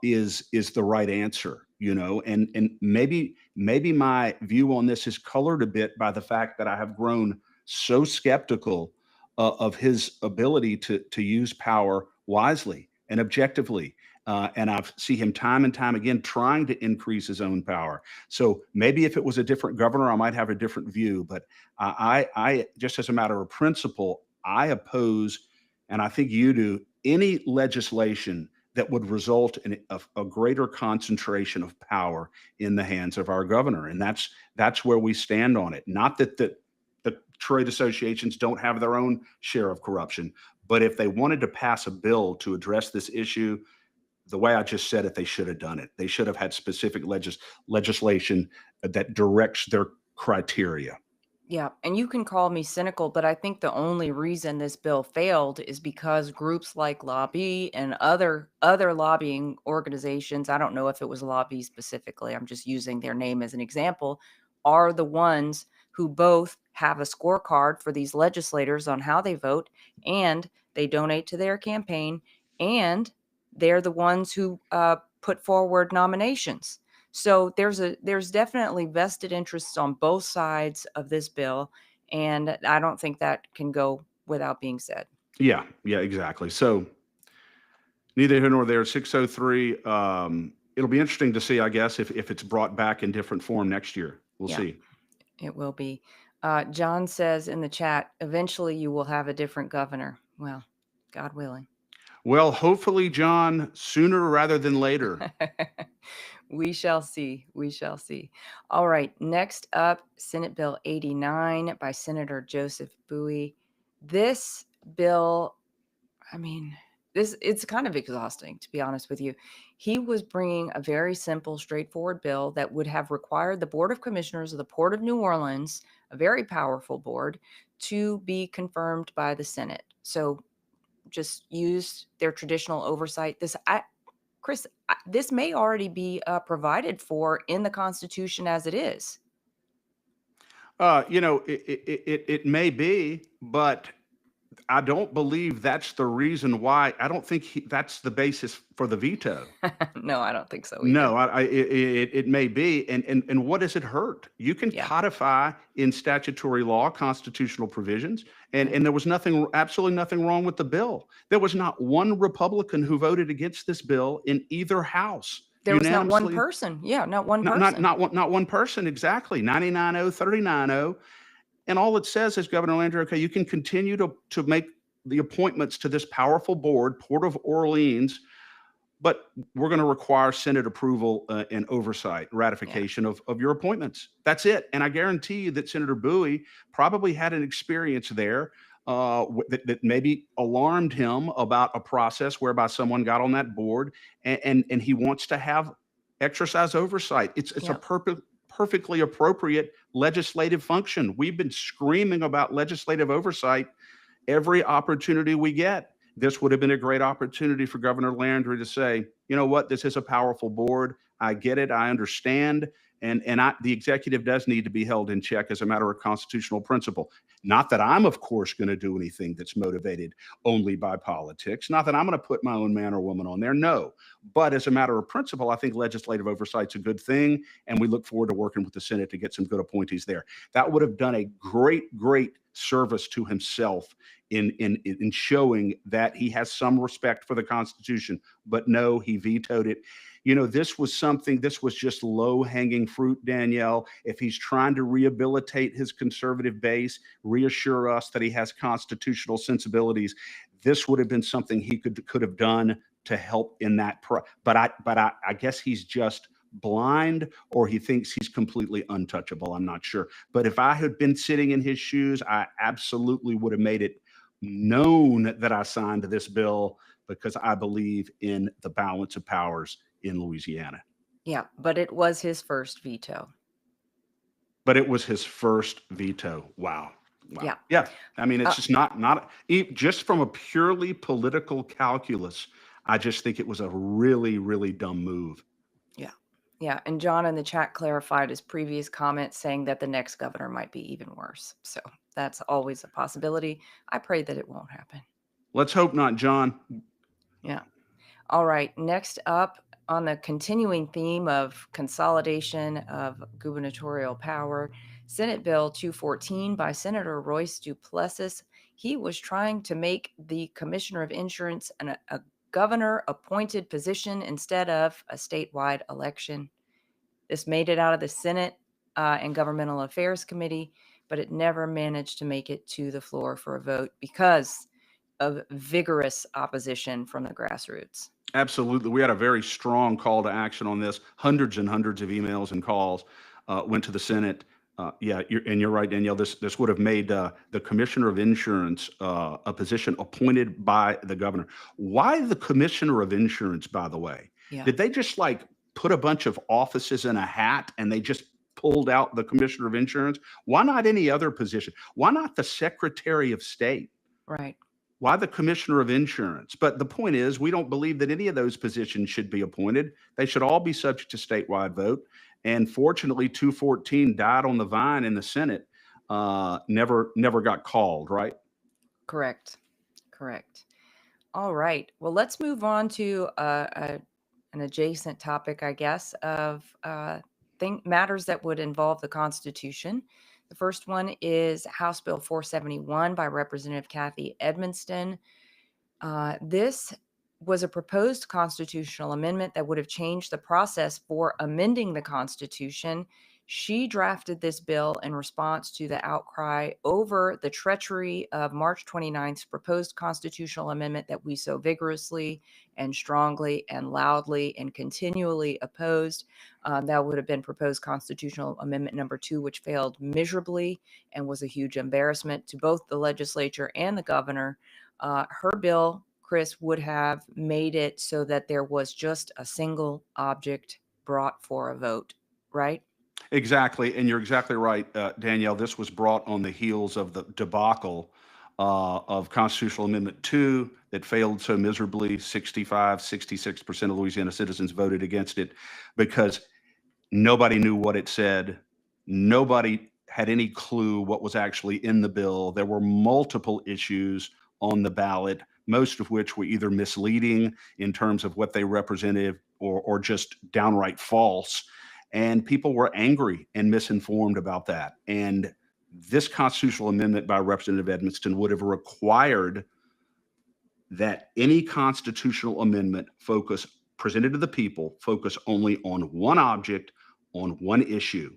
is the right answer. And maybe my view on this is colored a bit by the fact that I have grown so skeptical of his ability to use power wisely and objectively. And I've see him time and time again trying to increase his own power. So maybe if it was a different governor, I might have a different view. But I just as a matter of principle, I oppose, and I think you do, any legislation that would result in a greater concentration of power in the hands of our governor. And that's where we stand on it. Not that the trade associations don't have their own share of corruption, but if they wanted to pass a bill to address this issue, the way I just said it, they should have done it. They should have had specific legislation that directs their criteria. Yeah, and you can call me cynical, but I think the only reason this bill failed is because groups like Lobby and other lobbying organizations, I don't know if it was Lobby specifically, I'm just using their name as an example, are the ones who both have a scorecard for these legislators on how they vote, and they donate to their campaign, and they're the ones who put forward nominations. So there's definitely vested interests on both sides of this bill, and I don't think that can go without being said. Yeah, yeah, exactly. So neither here nor there. 603. It'll be interesting to see, I guess, if it's brought back in different form next year. We'll Yeah, see. it will be. John says in the chat, eventually you will have a different governor. Well, God willing. Well, hopefully, John, sooner rather than later. We shall see. We shall see. All right. Next up, Senate Bill 89 by Senator Joseph Bowie. This bill, I mean, it's kind of exhausting, to be honest with you. He was bringing a very simple, straightforward bill that would have required the Board of Commissioners of the Port of New Orleans, a very powerful board, to be confirmed by the Senate. So just use their traditional oversight. Chris, this may already be provided for in the Constitution as it is. It may be, but I don't believe that's the reason why. I don't think that's the basis for the veto. No, I don't think so either. No, it may be, and what does it hurt? You can Yeah. codify in statutory law constitutional provisions, and Right. there was absolutely nothing wrong with the bill. There was not one Republican who voted against this bill in either house There was not one unanimously. person. Yeah, not one Not person. not one person exactly. 99-0, 39-0, and all it says is, Governor Landry, okay, you can continue to make the appointments to this powerful board, Port of Orleans, but we're going to require Senate approval and oversight, ratification of your appointments. That's it. And I guarantee you that Senator Bowie probably had an experience there that maybe alarmed him about a process whereby someone got on that board, and he wants to have exercise oversight. It's a Yeah. perfectly appropriate legislative function. We've been screaming about legislative oversight every opportunity we get. This would have been a great opportunity for Governor Landry to say, you know what, this is a powerful board. I get it. I understand. The executive does need to be held in check as a matter of constitutional principle. Not that I'm, of course, going to do anything that's motivated only by politics. Not that I'm going to put my own man or woman on there. No. But as a matter of principle, I think legislative oversight's a good thing. And we look forward to working with the Senate to get some good appointees there. That would have done a great service to himself in showing that he has some respect for the Constitution. But no, he vetoed it. This was just low hanging fruit, Danielle. If he's trying to rehabilitate his conservative base, reassure us that he has constitutional sensibilities, this would have been something he could have done to help in that. But I guess he's just blind, or he thinks he's completely untouchable. I'm not sure. But if I had been sitting in his shoes, I absolutely would have made it known that I signed this bill because I believe in the balance of powers in Louisiana. Yeah, but it was his first veto. But it was his first veto. Wow. Yeah. Yeah. I mean, it's just just from a purely political calculus. I just think it was a really, really dumb move. Yeah. And John in the chat clarified his previous comment, saying that the next governor might be even worse. So that's always a possibility. I pray that it won't happen. Let's hope not, John. Yeah. All right. Next up, on the continuing theme of consolidation of gubernatorial power, Senate Bill 214 by Senator Royce Duplessis. He was trying to make the Commissioner of Insurance a governor-appointed position instead of a statewide election. This made it out of the Senate and Governmental Affairs Committee, but it never managed to make it to the floor for a vote because of vigorous opposition from the grassroots. Absolutely. We had a very strong call to action on this. Hundreds and hundreds of emails and calls went to the Senate. You're right, Danielle. This would have made the Commissioner of Insurance a position appointed by the governor. Why the Commissioner of Insurance, by the way? Yeah. Did they just put a bunch of offices in a hat and they just pulled out the commissioner of insurance. Why not any other position? Why not the Secretary of State? Right. Why the commissioner of insurance? But the point is, we don't believe that any of those positions should be appointed. They should all be subject to statewide vote. And fortunately, 214 died on the vine in the Senate. Never got called, right? Correct. Correct. All right. Well, let's move on to an adjacent topic, I guess, of matters that would involve the Constitution. The first one is House Bill 471 by Representative Cathy Edmonston. This was a proposed constitutional amendment that would have changed the process for amending the Constitution. She drafted this bill in response to the outcry over the treachery of March 29th's proposed constitutional amendment that we so vigorously and strongly and loudly and continually opposed. That would have been proposed constitutional amendment number 2, which failed miserably and was a huge embarrassment to both the legislature and the governor. Her bill, Chris, would have made it so that there was just a single object brought for a vote, right? Exactly. And you're exactly right, Danielle. This was brought on the heels of the debacle of Constitutional Amendment 2 that failed so miserably. 66% of Louisiana citizens voted against it because nobody knew what it said. Nobody had any clue what was actually in the bill. There were multiple issues on the ballot, most of which were either misleading in terms of what they represented or just downright false. And people were angry and misinformed about that. And this constitutional amendment by Representative Edmonston would have required that any constitutional amendment presented to the people focus only on one object, on one issue.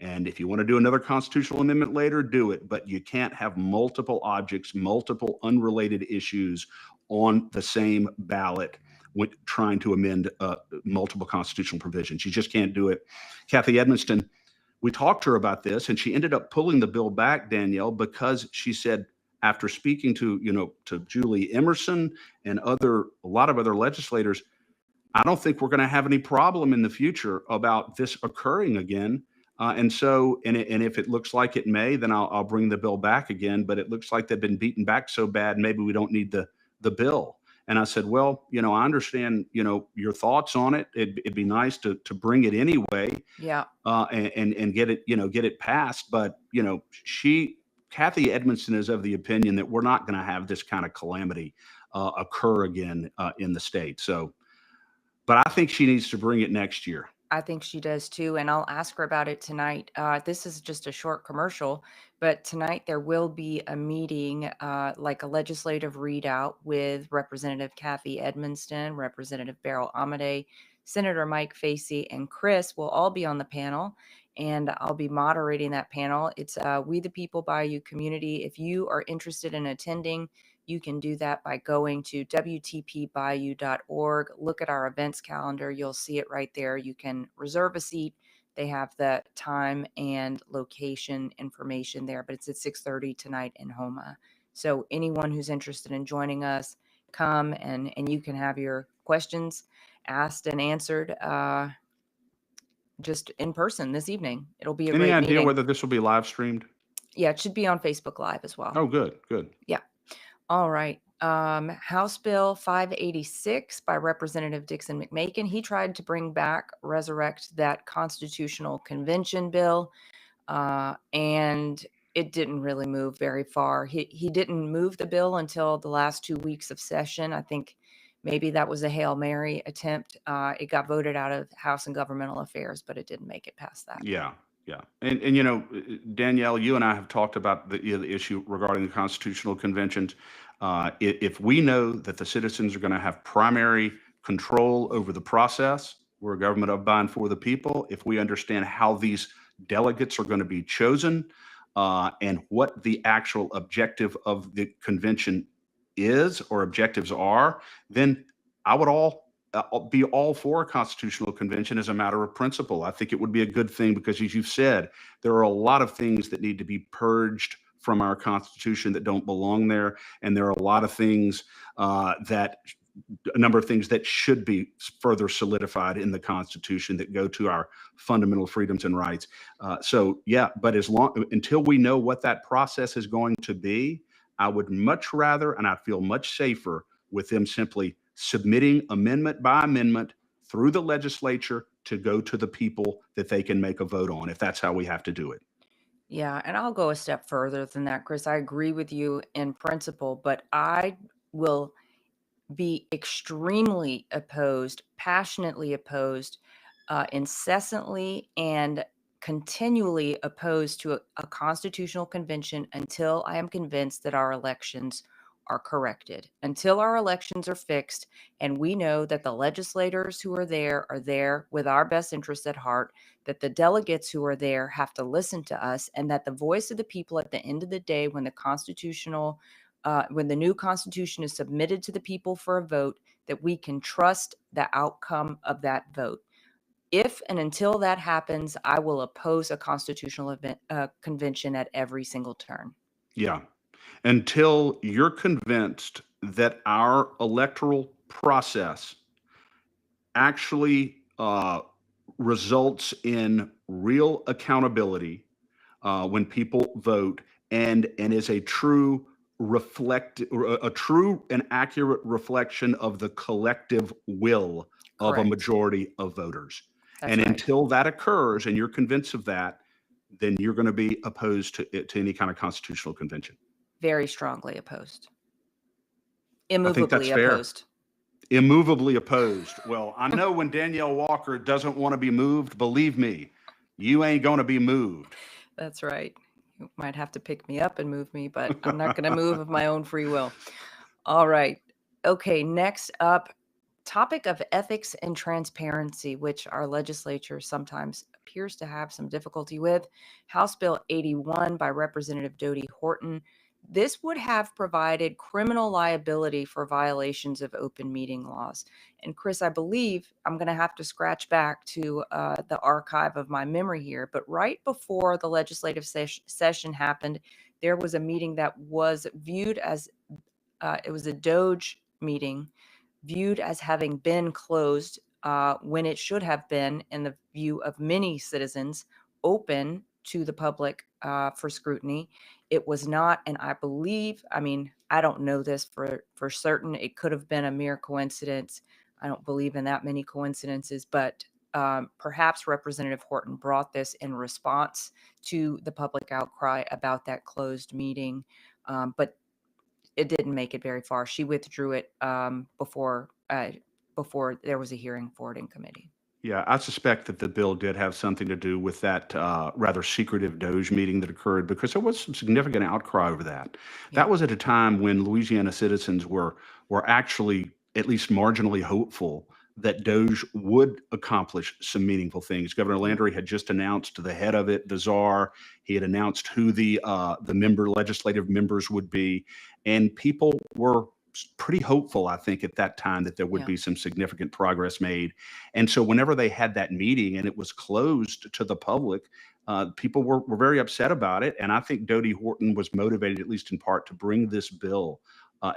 And if you want to do another constitutional amendment later, do it. But you can't have multiple objects, multiple unrelated issues on the same ballot when trying to amend multiple constitutional provisions. You just can't do it. Cathy Edmonston, we talked to her about this, and she ended up pulling the bill back, Danielle, because she said, after speaking to Julie Emerson and a lot of other legislators, I don't think we're going to have any problem in the future about this occurring again. And if it looks like it may, then I'll bring the bill back again. But it looks like they've been beaten back so bad, maybe we don't need the bill. And I said, well, I understand, your thoughts on it. It'd be nice to bring it anyway. Yeah. And get it passed. But, Cathy Edmonston is of the opinion that we're not going to have this kind of calamity occur again in the state. So, but I think she needs to bring it next year. I think she does too, and I'll ask her about it tonight. This is just a short commercial, but tonight there will be a meeting, like a legislative readout with Representative Cathy Edmonston, Representative Beryl Amedee, Senator Mike Facey, and Chris will all be on the panel, and I'll be moderating that panel. It's We the People Bayou Community. If you are interested in attending, you can do that by going to WTPBayou.org. Look at our events calendar. You'll see it right there. You can reserve a seat. They have the time and location information there, but it's at 6:30 tonight in Houma. So anyone who's interested in joining us, come and you can have your questions asked and answered just in person this evening. It'll be a great meeting. Any idea whether this will be live streamed? Yeah, it should be on Facebook Live as well. Oh, good. Yeah. All right. House Bill 586 by Representative Dixon McMakin. He tried to resurrect that constitutional convention bill, and it didn't really move very far. He didn't move the bill until the last 2 weeks of session. I think maybe that was a Hail Mary attempt. It got voted out of House and Governmental Affairs, but it didn't make it past that. Yeah. And Danielle, you and I have talked about the issue regarding the constitutional conventions. If we know that the citizens are going to have primary control over the process, we're a government of by and for the people. If we understand how these delegates are going to be chosen and what the actual objective of the convention is or objectives are, then I would be all for a constitutional convention as a matter of principle. I think it would be a good thing because, as you've said, there are a lot of things that need to be purged from our Constitution that don't belong there. And there are a lot of things that a number of things that should be further solidified in the Constitution that go to our fundamental freedoms and rights. So yeah, but until we know what that process is going to be, I would much rather, and I feel much safer with them simply submitting amendment by amendment through the legislature to go to the people that they can make a vote on, if that's how we have to do it. Yeah, and I'll go a step further than that, Chris. I agree with you in principle, but I will be extremely opposed, passionately opposed, incessantly and continually opposed to a constitutional convention until I am convinced that our elections are corrected, until our elections are fixed, and we know that the legislators who are there with our best interests at heart, that the delegates who are there have to listen to us, and that the voice of the people at the end of the day, when the new constitution is submitted to the people for a vote, that we can trust the outcome of that vote. If and until that happens, I will oppose a constitutional convention at every single turn. Yeah. Until you're convinced that our electoral process actually results in real accountability when people vote and is a true and accurate reflection of the collective will of a Correct. majority of voters. That's And right. until that occurs and you're convinced of that, then you're going to be opposed to any kind of constitutional convention. Very strongly opposed. I think that's Immovably fair. opposed. Immovably opposed. Well, I know when Danielle Walker doesn't want to be moved, believe me, you ain't going to be moved. That's right. You might have to pick me up and move me, but I'm not going to move of my own free will. All right. Okay, next up, topic of ethics and transparency, which our legislature sometimes appears to have some difficulty with. House Bill 81 by Representative Dodie Horton. This would have provided criminal liability for violations of open meeting laws. And Chris, I believe I'm going to have to scratch back to the archive of my memory here, but right before the legislative session happened, there was a meeting that was viewed as, it was a Doge meeting, viewed as having been closed when it should have been, in the view of many citizens, open to the public for scrutiny. It was not, and I believe, I mean, I don't know this for certain. It could have been a mere coincidence. I don't believe in that many coincidences, but perhaps Representative Horton brought this in response to the public outcry about that closed meeting, but it didn't make it very far. She withdrew it before there was a hearing for it in committee. Yeah, I suspect that the bill did have something to do with that rather secretive Doge meeting that occurred, because there was some significant outcry over that. Yeah. That was at a time when Louisiana citizens were actually at least marginally hopeful that Doge would accomplish some meaningful things. Governor Landry had just announced the head of it, the czar. He had announced who the legislative members would be, and people were pretty hopeful, I think, at that time that there would Yeah. be some significant progress made. And so whenever they had that meeting and it was closed to the public, people were very upset about it. And I think Dodie Horton was motivated, at least in part, to bring this bill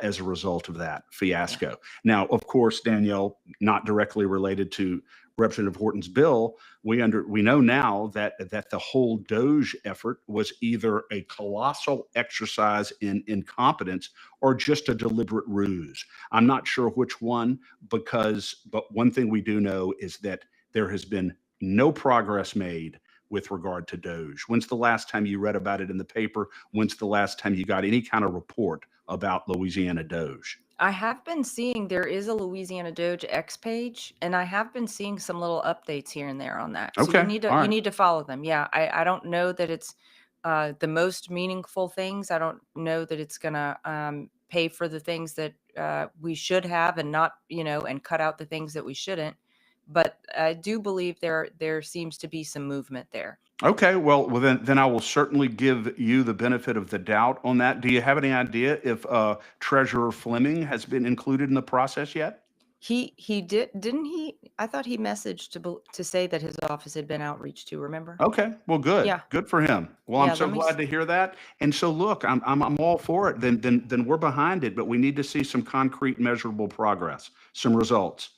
as a result of that fiasco. Now, of course, Danielle, not directly related to Representative Horton's bill, we know now that the whole Doge effort was either a colossal exercise in incompetence or just a deliberate ruse. I'm not sure which one, but one thing we do know is that there has been no progress made with regard to Doge. When's the last time you read about it in the paper? When's the last time you got any kind of report about Louisiana Doge? I have been seeing there is a Louisiana Doge X page, and I have been seeing some little updates here and there on that. So Okay, you need to all right. you need to follow them. Yeah, I don't know that it's the most meaningful things. I don't know that it's gonna pay for the things that we should have, and not, and cut out the things that we shouldn't. But I do believe there seems to be some movement there. Okay, well then I will certainly give you the benefit of the doubt on that. Do you have any idea if Treasurer Fleming has been included in the process yet? He didn't he? I thought he messaged to say that his office had been outreach to. Remember? Okay, well, good. Yeah, Good for him. Well, I'm yeah. so glad to hear that. And so, look, I'm all for it. Then we're behind it, but we need to see some concrete, measurable progress, some results.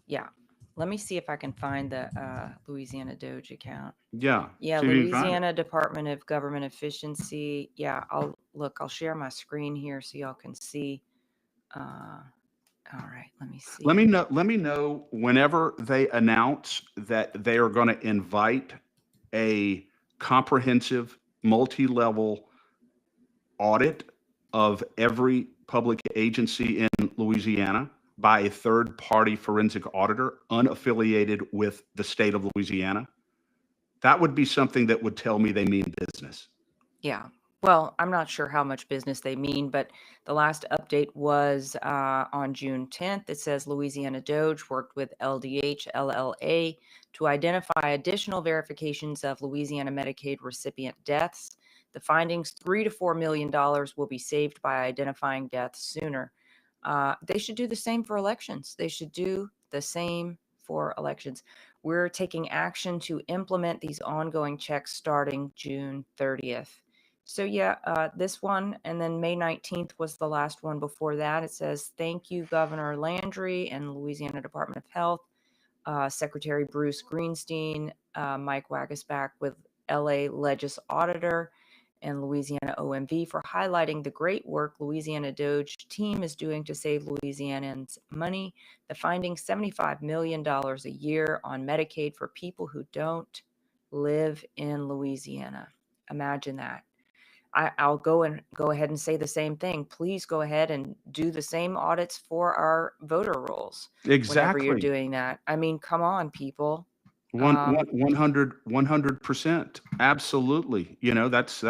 Yeah. Let me see if I can find the Louisiana Doge account. Yeah. Yeah, See if you can find it. Louisiana Department of Government Efficiency. Yeah, I'll share my screen here so y'all can see. All right, let me see. Let me know whenever they announce that they are going to invite a comprehensive, multi-level audit of every public agency in Louisiana by a third-party forensic auditor unaffiliated with the state of Louisiana. That would be something that would tell me they mean business. Yeah. Well, I'm not sure how much business they mean, but the last update was on June 10th. It says Louisiana Doge worked with LDH LLA to identify additional verifications of Louisiana Medicaid recipient deaths. The findings, $3 to $4 million, will be saved by identifying deaths sooner. They should do the same for elections. They should do the same for elections. We're taking action to implement these ongoing checks starting June 30th. So yeah, this one, and then May 19th was the last one before that. It says, thank you, Governor Landry and Louisiana Department of Health, Secretary Bruce Greenstein, Mike Wagasback with LA Legis Auditor, and Louisiana OMV for highlighting the great work Louisiana Doge team is doing to save Louisianans money. The findings, $75 million a year on Medicaid for people who don't live in Louisiana. Imagine that. I'll go ahead and say the same thing. Please go ahead and do the same audits for our voter rolls whenever you're Exactly. doing that. I mean, come on, people. 100%. Absolutely. You know, that's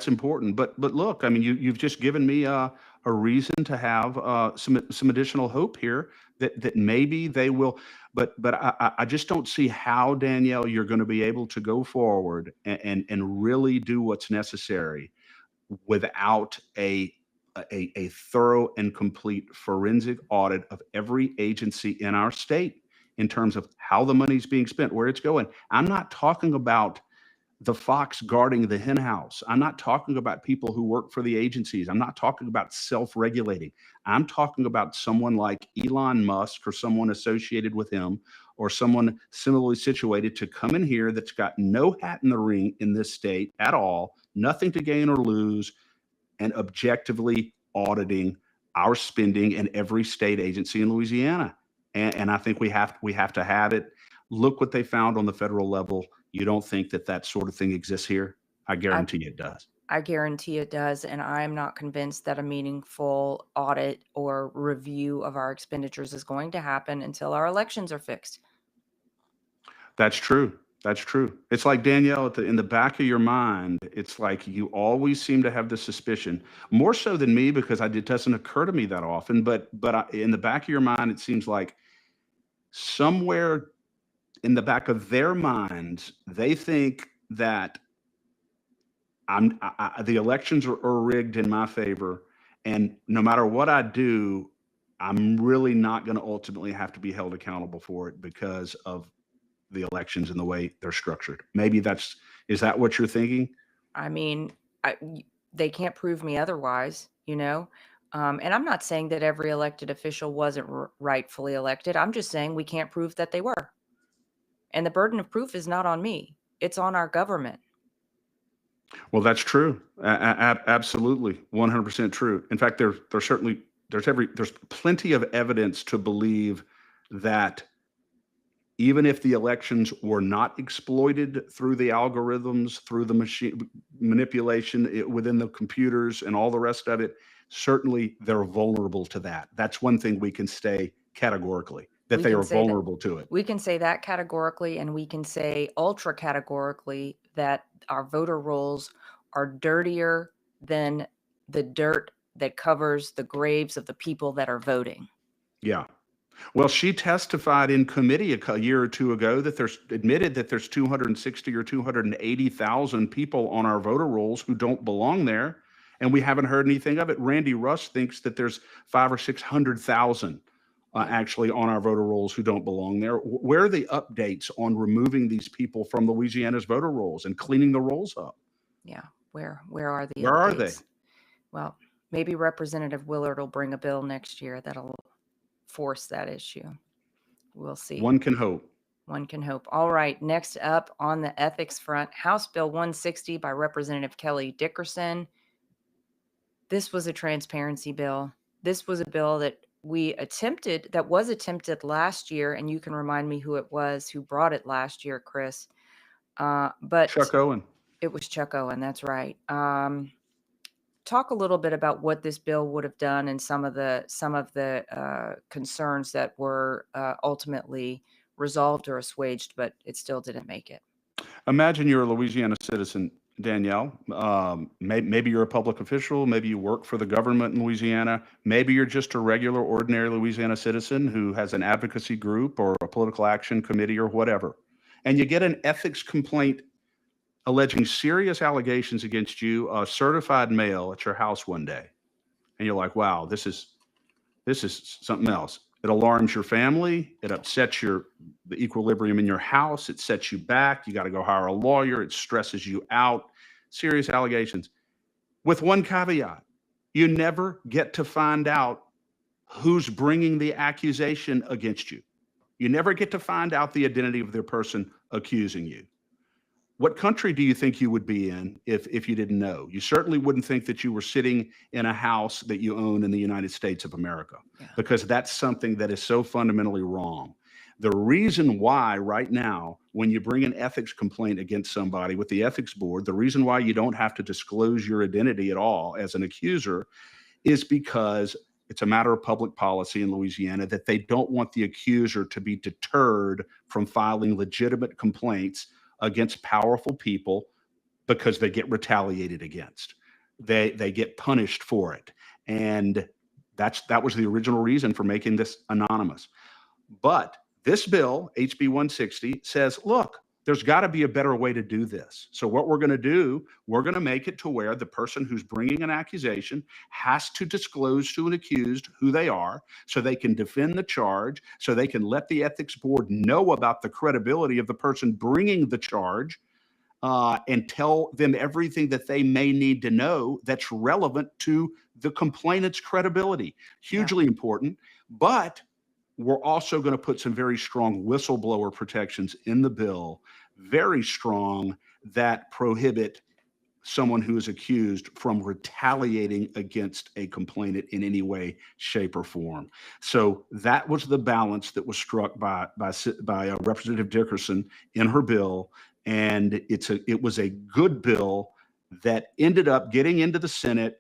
important. But look, I mean, you've just given me a reason to have some additional hope here that maybe they will. But I just don't see how, Danielle, you're going to be able to go forward and really do what's necessary without a thorough and complete forensic audit of every agency in our state in terms of how the money's being spent, where it's going. I'm not talking about the fox guarding the hen house. I'm not talking about people who work for the agencies. I'm not talking about self-regulating. I'm talking about someone like Elon Musk or someone associated with him or someone similarly situated to come in here that's got no hat in the ring in this state at all, nothing to gain or lose, and objectively auditing our spending in every state agency in Louisiana. And I think we have to have it. Look what they found on the federal level. You don't think that sort of thing exists here? I guarantee it does. I guarantee it does, and I'm not convinced that a meaningful audit or review of our expenditures is going to happen until our elections are fixed. That's true. That's true. It's like, Danielle, in the back of your mind, it's like you always seem to have the suspicion, more so than me because it doesn't occur to me that often. But in the back of your mind, it seems like somewhere in the back of their minds, they think that the elections are rigged in my favor, and no matter what I do, I'm really not going to ultimately have to be held accountable for it because of the elections and the way they're structured. Maybe is that what you're thinking? I mean, they can't prove me otherwise, you know? And I'm not saying that every elected official wasn't rightfully elected. I'm just saying we can't prove that they were. And the burden of proof is not on me. It's on our government. Well, that's true. Absolutely. 100% true. In fact, there's plenty of evidence to believe that even if the elections were not exploited through the algorithms, through the machine manipulation within the computers and all the rest of it, certainly they're vulnerable to that. That's one thing we can say categorically, that they are vulnerable to it. We can say that categorically, and we can say ultra categorically that our voter rolls are dirtier than the dirt that covers the graves of the people that are voting. Yeah. Well, she testified in committee a year or two ago that admitted that there's 260 or 280,000 people on our voter rolls who don't belong there, and we haven't heard anything of it. Randy Rush thinks that there's 500,000 or 600,000 Yeah. actually on our voter rolls who don't belong there. Where are the updates on removing these people from Louisiana's voter rolls and cleaning the rolls up? Yeah. Where are the Where are they? updates? Well, maybe Representative Willard will bring a bill next year that'll force that issue. We'll see. One can hope. One can hope. All right. Next up on the ethics front, House Bill 160 by Representative Kelly Dickerson. This was a transparency bill. This was a bill that was attempted last year, and you can remind me who it was who brought it last year, Chris. But Chuck Owen. It was Chuck Owen. That's right. Talk a little bit about what this bill would have done and some of the concerns that were ultimately resolved or assuaged, but it still didn't make it. Imagine you're a Louisiana citizen, Danielle. Maybe you're a public official. Maybe you work for the government in Louisiana. Maybe you're just a regular, ordinary Louisiana citizen who has an advocacy group or a political action committee or whatever. And you get an ethics complaint alleging serious allegations against you, a certified mail at your house one day. And you're like, wow, this is something else. It alarms your family. It upsets the equilibrium in your house. It sets you back. You got to go hire a lawyer. It stresses you out. Serious allegations. With one caveat, you never get to find out who's bringing the accusation against you. You never get to find out the identity of the person accusing you. What country do you think you would be in if you didn't know? You certainly wouldn't think that you were sitting in a house that you own in the United States of America, because that's something that is so fundamentally wrong. The reason why right now, when you bring an ethics complaint against somebody with the ethics board, the reason why you don't have to disclose your identity at all as an accuser is because it's a matter of public policy in Louisiana that they don't want the accuser to be deterred from filing legitimate complaints against powerful people because they get retaliated against. They get punished for it. And that was the original reason for making this anonymous. But this bill, HB 160, says, look, there's got to be a better way to do this. So what we're going to do, we're going to make it to where the person who's bringing an accusation has to disclose to an accused who they are so they can defend the charge, so they can let the ethics board know about the credibility of the person bringing the charge, and tell them everything that they may need to know that's relevant to the complainant's credibility. Hugely important. But we're also going to put some very strong whistleblower protections in the bill, very strong, that prohibit someone who is accused from retaliating against a complainant in any way, shape, or form. So that was the balance that was struck by Representative Dickerson in her bill, and it was a good bill that ended up getting into the Senate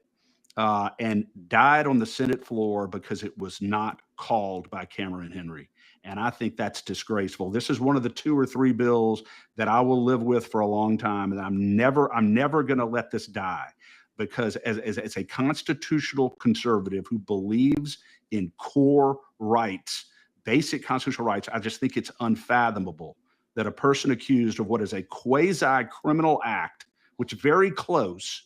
and died on the Senate floor because it was not called by Cameron Henry. And I think that's disgraceful. This is one of the 2 or 3 bills that I will live with for a long time. And I'm never going to let this die, because as a constitutional conservative who believes in core rights, basic constitutional rights, I just think it's unfathomable that a person accused of what is a quasi-criminal act, which is very close,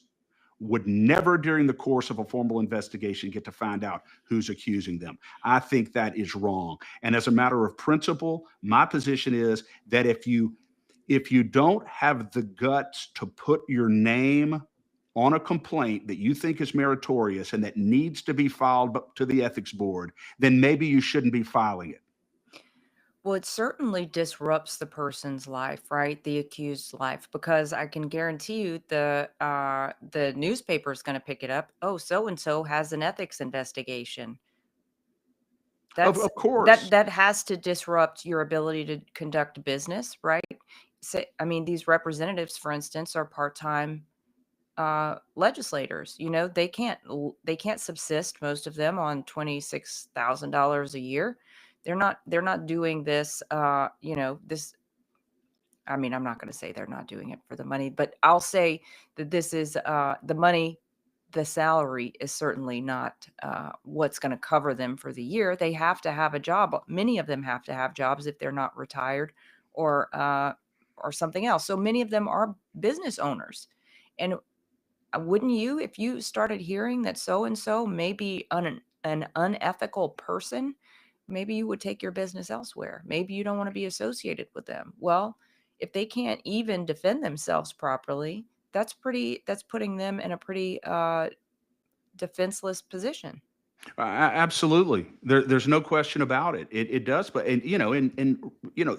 would never during the course of a formal investigation get to find out who's accusing them. I think that is wrong. And as a matter of principle, my position is that if you don't have the guts to put your name on a complaint that you think is meritorious and that needs to be filed to the ethics board, then maybe you shouldn't be filing it. Well, it certainly disrupts the person's life, right? The accused's life, because I can guarantee you the newspaper is going to pick it up. Oh, so and so has an ethics investigation. Of course. That has to disrupt your ability to conduct business, right? So, I mean, these representatives, for instance, are part-time legislators. You know, they can't subsist, most of them, on $26,000 a year. They're not doing this, this. I mean, I'm not going to say they're not doing it for the money, but I'll say that this is the money, the salary is certainly not what's going to cover them for the year. They have to have a job. Many of them have to have jobs if they're not retired or something else. So many of them are business owners. And wouldn't you, if you started hearing that so-and-so may be an unethical person, maybe you would take your business elsewhere. Maybe you don't want to be associated with them. Well, if they can't even defend themselves properly, that's putting them in a pretty defenseless position. Absolutely. There's no question about it. It does. But, and,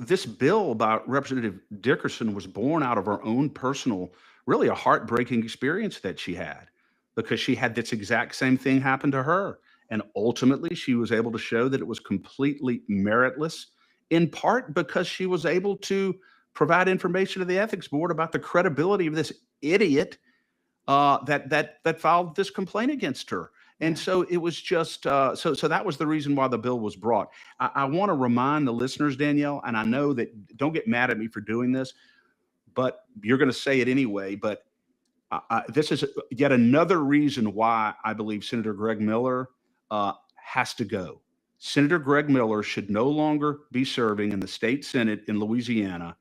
this bill about Representative Dickerson was born out of her own personal, really a heartbreaking experience that she had, because she had this exact same thing happen to her. And ultimately, she was able to show that it was completely meritless, in part because she was able to provide information to the ethics board about the credibility of this idiot that filed this complaint against her. And Yeah. so it was just so that was the reason why the bill was brought. I want to remind the listeners, Danielle, and I know that, don't get mad at me for doing this, but you're going to say it anyway. But this is yet another reason why I believe Senator Greg Miller has to go. Senator Greg Miller should no longer be serving in the state Senate in Louisiana.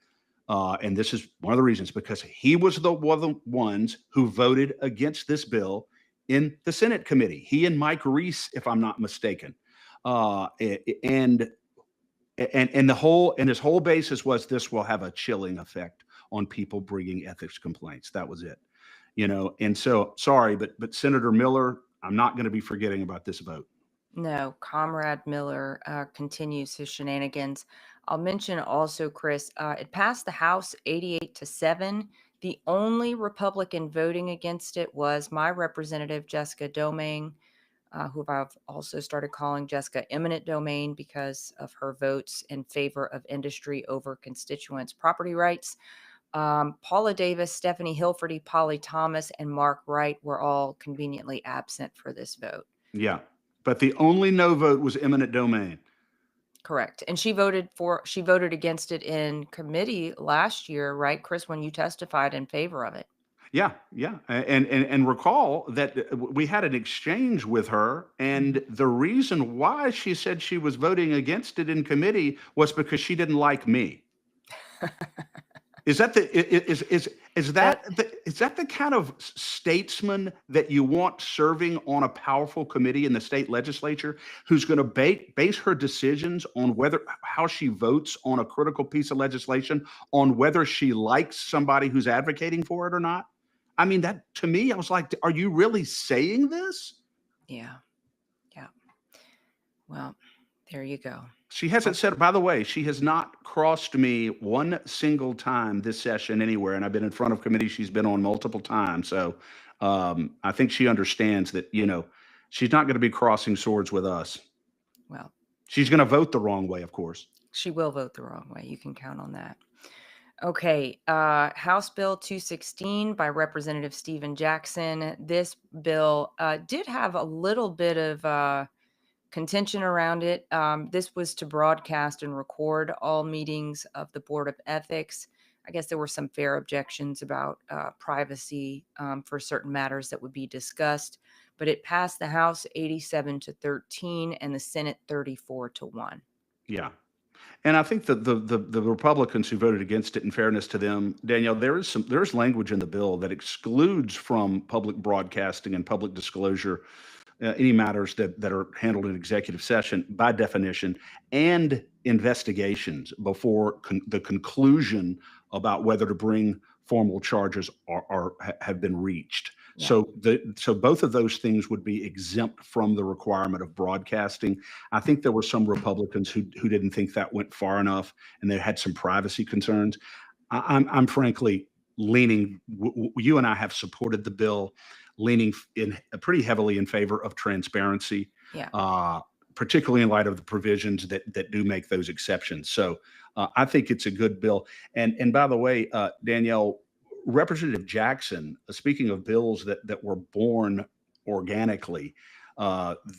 And this is one of the reasons, because he was one of the ones who voted against this bill in the Senate committee. He and Mike Reese, if I'm not mistaken. And his whole basis was this will have a chilling effect on people bringing ethics complaints. That was it. And so sorry, but Senator Miller, I'm not going to be forgetting about this vote. No, Comrade Miller continues his shenanigans. I'll mention also, Chris, it passed the House 88-7. The only Republican voting against it was my representative, Jessica Domingue, who I've also started calling Jessica Eminent Domain because of her votes in favor of industry over constituents' property rights. Paula Davis, Stephanie Hilferty, Polly Thomas, and Mark Wright were all conveniently absent for this vote. Yeah. But the only no vote was eminent domain. Correct. And she voted against it in committee last year, right, Chris, when you testified in favor of it? Yeah, yeah. And recall that we had an exchange with her, and the reason why she said she was voting against it in committee was because she didn't like me. Is that the kind of statesman that you want serving on a powerful committee in the state legislature, who's going to base her decisions on how she votes on a critical piece of legislation on whether she likes somebody who's advocating for it or not? I mean, that to me, I was like, are you really saying this? Yeah. Yeah. Well, there you go. She hasn't said, by the way, she has not crossed me one single time this session anywhere. And I've been in front of committees she's been on multiple times. So I think she understands that, she's not going to be crossing swords with us. Well, she's going to vote the wrong way, of course. She will vote the wrong way. You can count on that. Okay. House Bill 216 by Representative Stephen Jackson. This bill did have a little bit of contention around it. This was to broadcast and record all meetings of the Board of Ethics. I guess there were some fair objections about privacy for certain matters that would be discussed, but it passed the House 87-13 and the Senate 34-1. Yeah. And I think that the Republicans who voted against it, in fairness to them, Danielle, there's language in the bill that excludes from public broadcasting and public disclosure any matters that are handled in executive session by definition, and investigations before the conclusion about whether to bring formal charges have been reached. Yeah. So both of those things would be exempt from the requirement of broadcasting. I think there were some Republicans who didn't think that went far enough, and they had some privacy concerns. I'm frankly leaning. You and I have supported the bill, leaning in pretty heavily in favor of transparency, particularly in light of the provisions that do make those exceptions. So I think it's a good bill. And by the way, Danielle, Representative Jackson, speaking of bills that were born organically,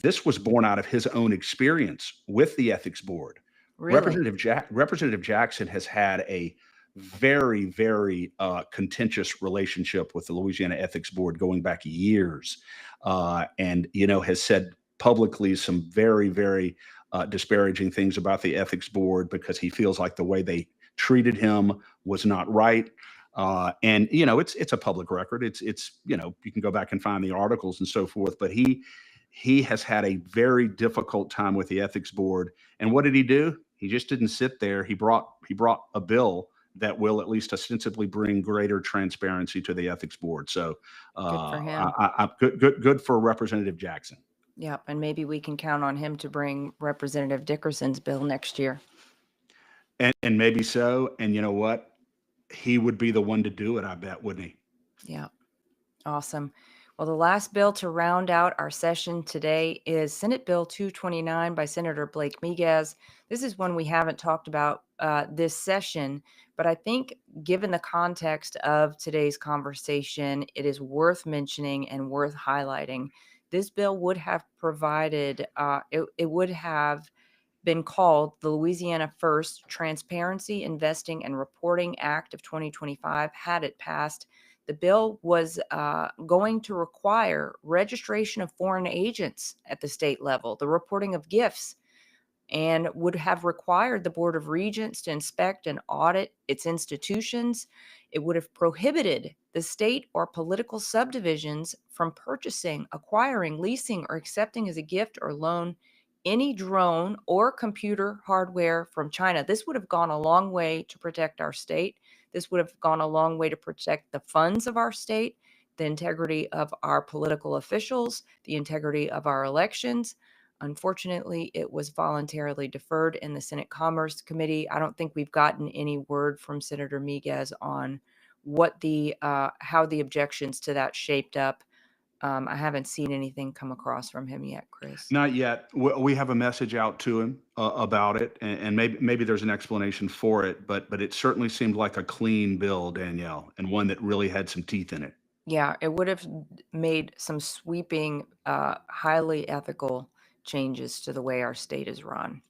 this was born out of his own experience with the ethics board. Really? Representative Jackson has had a very, very contentious relationship with the Louisiana Ethics Board going back years, and has said publicly some very, very disparaging things about the Ethics Board because he feels like the way they treated him was not right. And it's a public record. It's you can go back and find the articles and so forth. But he he has had a very difficult time with the ethics board. And what did he do? He just didn't sit there. He brought a bill that will at least ostensibly bring greater transparency to the ethics board. So Good for him. good for Representative Jackson. Yep, and maybe we can count on him to bring Representative Dickerson's bill next year. And maybe so. And you know what? He would be the one to do it, I bet, wouldn't he? Yeah. Awesome. Well, the last bill to round out our session today is Senate Bill 229 by Senator Blake Miguez. This is one we haven't talked about this session, but I think given the context of today's conversation, it is worth mentioning and worth highlighting. This bill would have provided, it would have been called the Louisiana First Transparency, Investing, and Reporting Act of 2025 had it passed. The bill was going to require registration of foreign agents at the state level, the reporting of gifts, and would have required the Board of Regents to inspect and audit its institutions. It would have prohibited the state or political subdivisions from purchasing, acquiring, leasing, or accepting as a gift or loan any drone or computer hardware from China. This would have gone a long way to protect our state. This would have gone a long way to protect the funds of our state, the integrity of our political officials, the integrity of our elections. Unfortunately, it was voluntarily deferred in the Senate Commerce Committee. I don't think we've gotten any word from Senator Miguez on what how the objections to that shaped up. I haven't seen anything come across from him yet, Chris. Not yet. We have a message out to him about it, and maybe there's an explanation for it, but it certainly seemed like a clean bill, Danielle, and one that really had some teeth in it. Yeah, it would have made some sweeping, highly ethical changes to the way our state is run.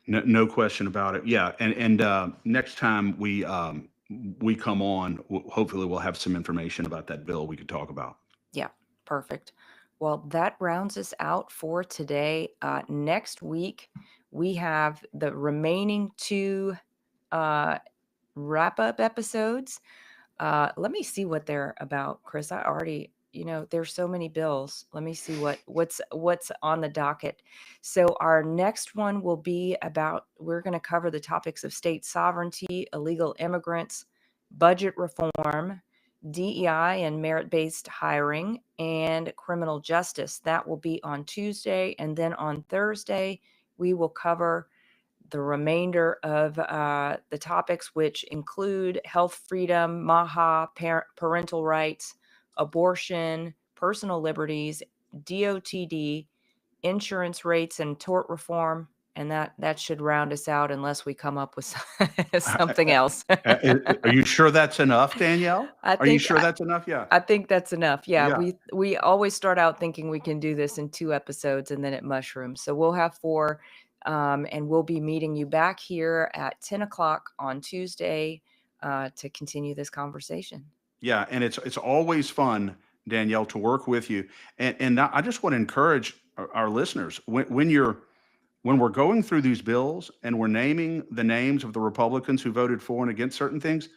No question about it. Yeah, and next time we come on, hopefully we'll have some information about that bill we could talk about. Yeah, perfect. Well, that rounds us out for today. Next week, we have the remaining two wrap-up episodes. Let me see what they're about, Chris. I already, there's so many bills. Let me see what's on the docket. So our next one will be about, we're going to cover the topics of state sovereignty, illegal immigrants, budget reform, DEI and merit-based hiring, and criminal justice. That will be on Tuesday. And then on Thursday, we will cover the remainder of the topics, which include health freedom, MAHA, parental rights, abortion, personal liberties, DOTD, insurance rates, and tort reform. And that should round us out unless we come up with something else. Are you sure that's enough, Danielle? Are you sure that's enough? Yeah. I think that's enough. Yeah. We always start out thinking we can do this in 2 episodes and then it mushrooms. So we'll have 4. And we'll be meeting you back here at 10 o'clock on Tuesday to continue this conversation. Yeah, and it's always fun, Danielle, to work with you. And I just want to encourage our listeners, when we're going through these bills and we're naming the names of the Republicans who voted for and against certain things,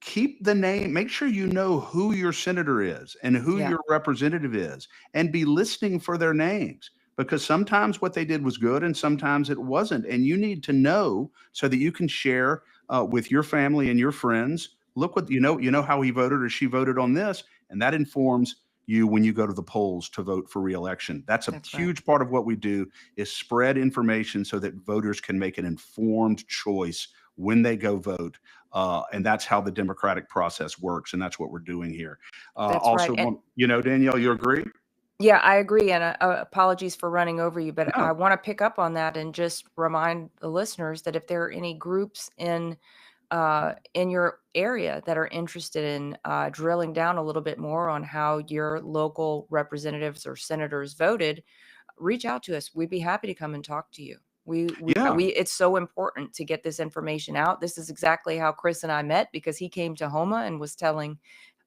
keep the name, make sure you know who your senator is and who your representative is, and be listening for their names. Because sometimes what they did was good and sometimes it wasn't. And you need to know so that you can share with your family and your friends. Look what you know how he voted or she voted on this. And that informs you when you go to the polls to vote for re-election. That's huge part of what we do, is spread information so that voters can make an informed choice when they go vote. And that's how the democratic process works. And that's what we're doing here. Also, right. Danielle, you agree? Yeah, I agree. And apologies for running over you, but I want to pick up on that and just remind the listeners that if there are any groups in your area that are interested in drilling down a little bit more on how your local representatives or senators voted, reach out to us. We'd be happy to come and talk to you. It's so important to get this information out. This is exactly how Chris and I met, because he came to Houma and was telling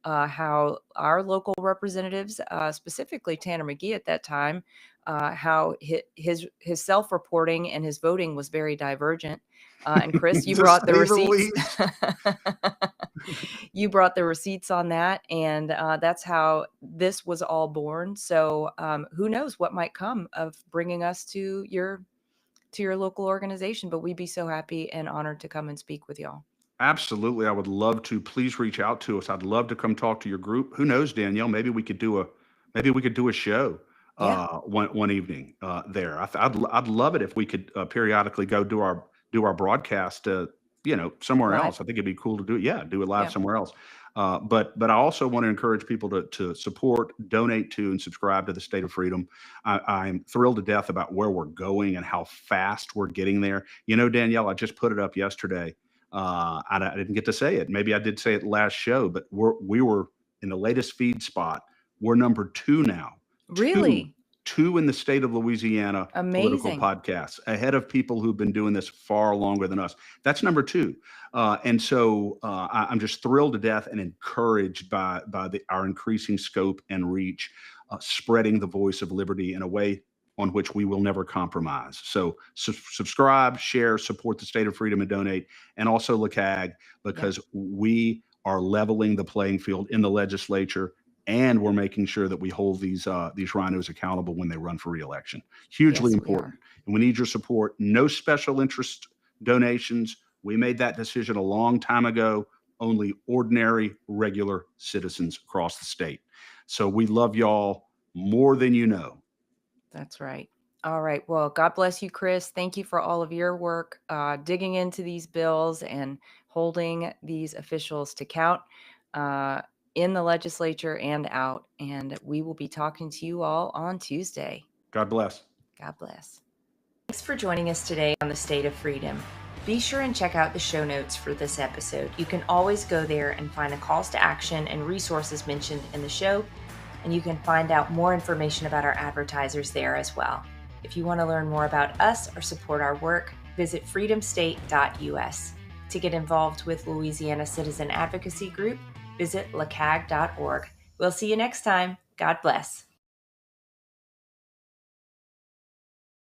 how our local representatives, specifically Tanner McGee at that time, how his self-reporting and his voting was very divergent. And Chris, you To brought the say the receipts. least. You brought the receipts on that, and that's how this was all born. So who knows what might come of bringing us to your local organization, but we'd be so happy and honored to come and speak with y'all. Absolutely. I would love to. Please reach out to us. I'd love to come talk to your group. Who knows, Danielle? Maybe we could do a show Yeah, one evening there. I'd love it if we could periodically go do our broadcast somewhere live. else. I think it'd be cool to do it. Yeah, do it live Yeah. somewhere else. But I also want to encourage people to support, donate to, and subscribe to the State of Freedom. I'm thrilled to death about where we're going and how fast we're getting there. You know, Danielle, I just put it up yesterday. I didn't get to say it. Maybe I did say it last show, but we were in the latest feed spot. We're number 2 now. Really? Two in the state of Louisiana political Amazing. podcasts, ahead of people who've been doing this far longer than us. That's number 2. And so I'm just thrilled to death and encouraged by our increasing scope and reach, spreading the voice of liberty in a way on which we will never compromise. So subscribe, share, support the State of Freedom, and donate, and also LACAG, because we are leveling the playing field in the legislature, and we're making sure that we hold these rhinos accountable when they run for re-election. Hugely Yes, we important. are. And we need your support. No special interest donations. We made that decision a long time ago. Only ordinary, regular citizens across the state. So we love y'all more than you know. That's right. All right. Well, God bless you, Chris. Thank you for all of your work digging into these bills and holding these officials to account in the legislature and out. And we will be talking to you all on Tuesday. God bless. God bless. Thanks for joining us today on the State of Freedom. Be sure and check out the show notes for this episode. You can always go there and find the calls to action and resources mentioned in the show, and you can find out more information about our advertisers there as well. If you want to learn more about us or support our work, visit freedomstate.us. To get involved with Louisiana Citizen Advocacy Group, visit lacag.org. We'll see you next time. God bless.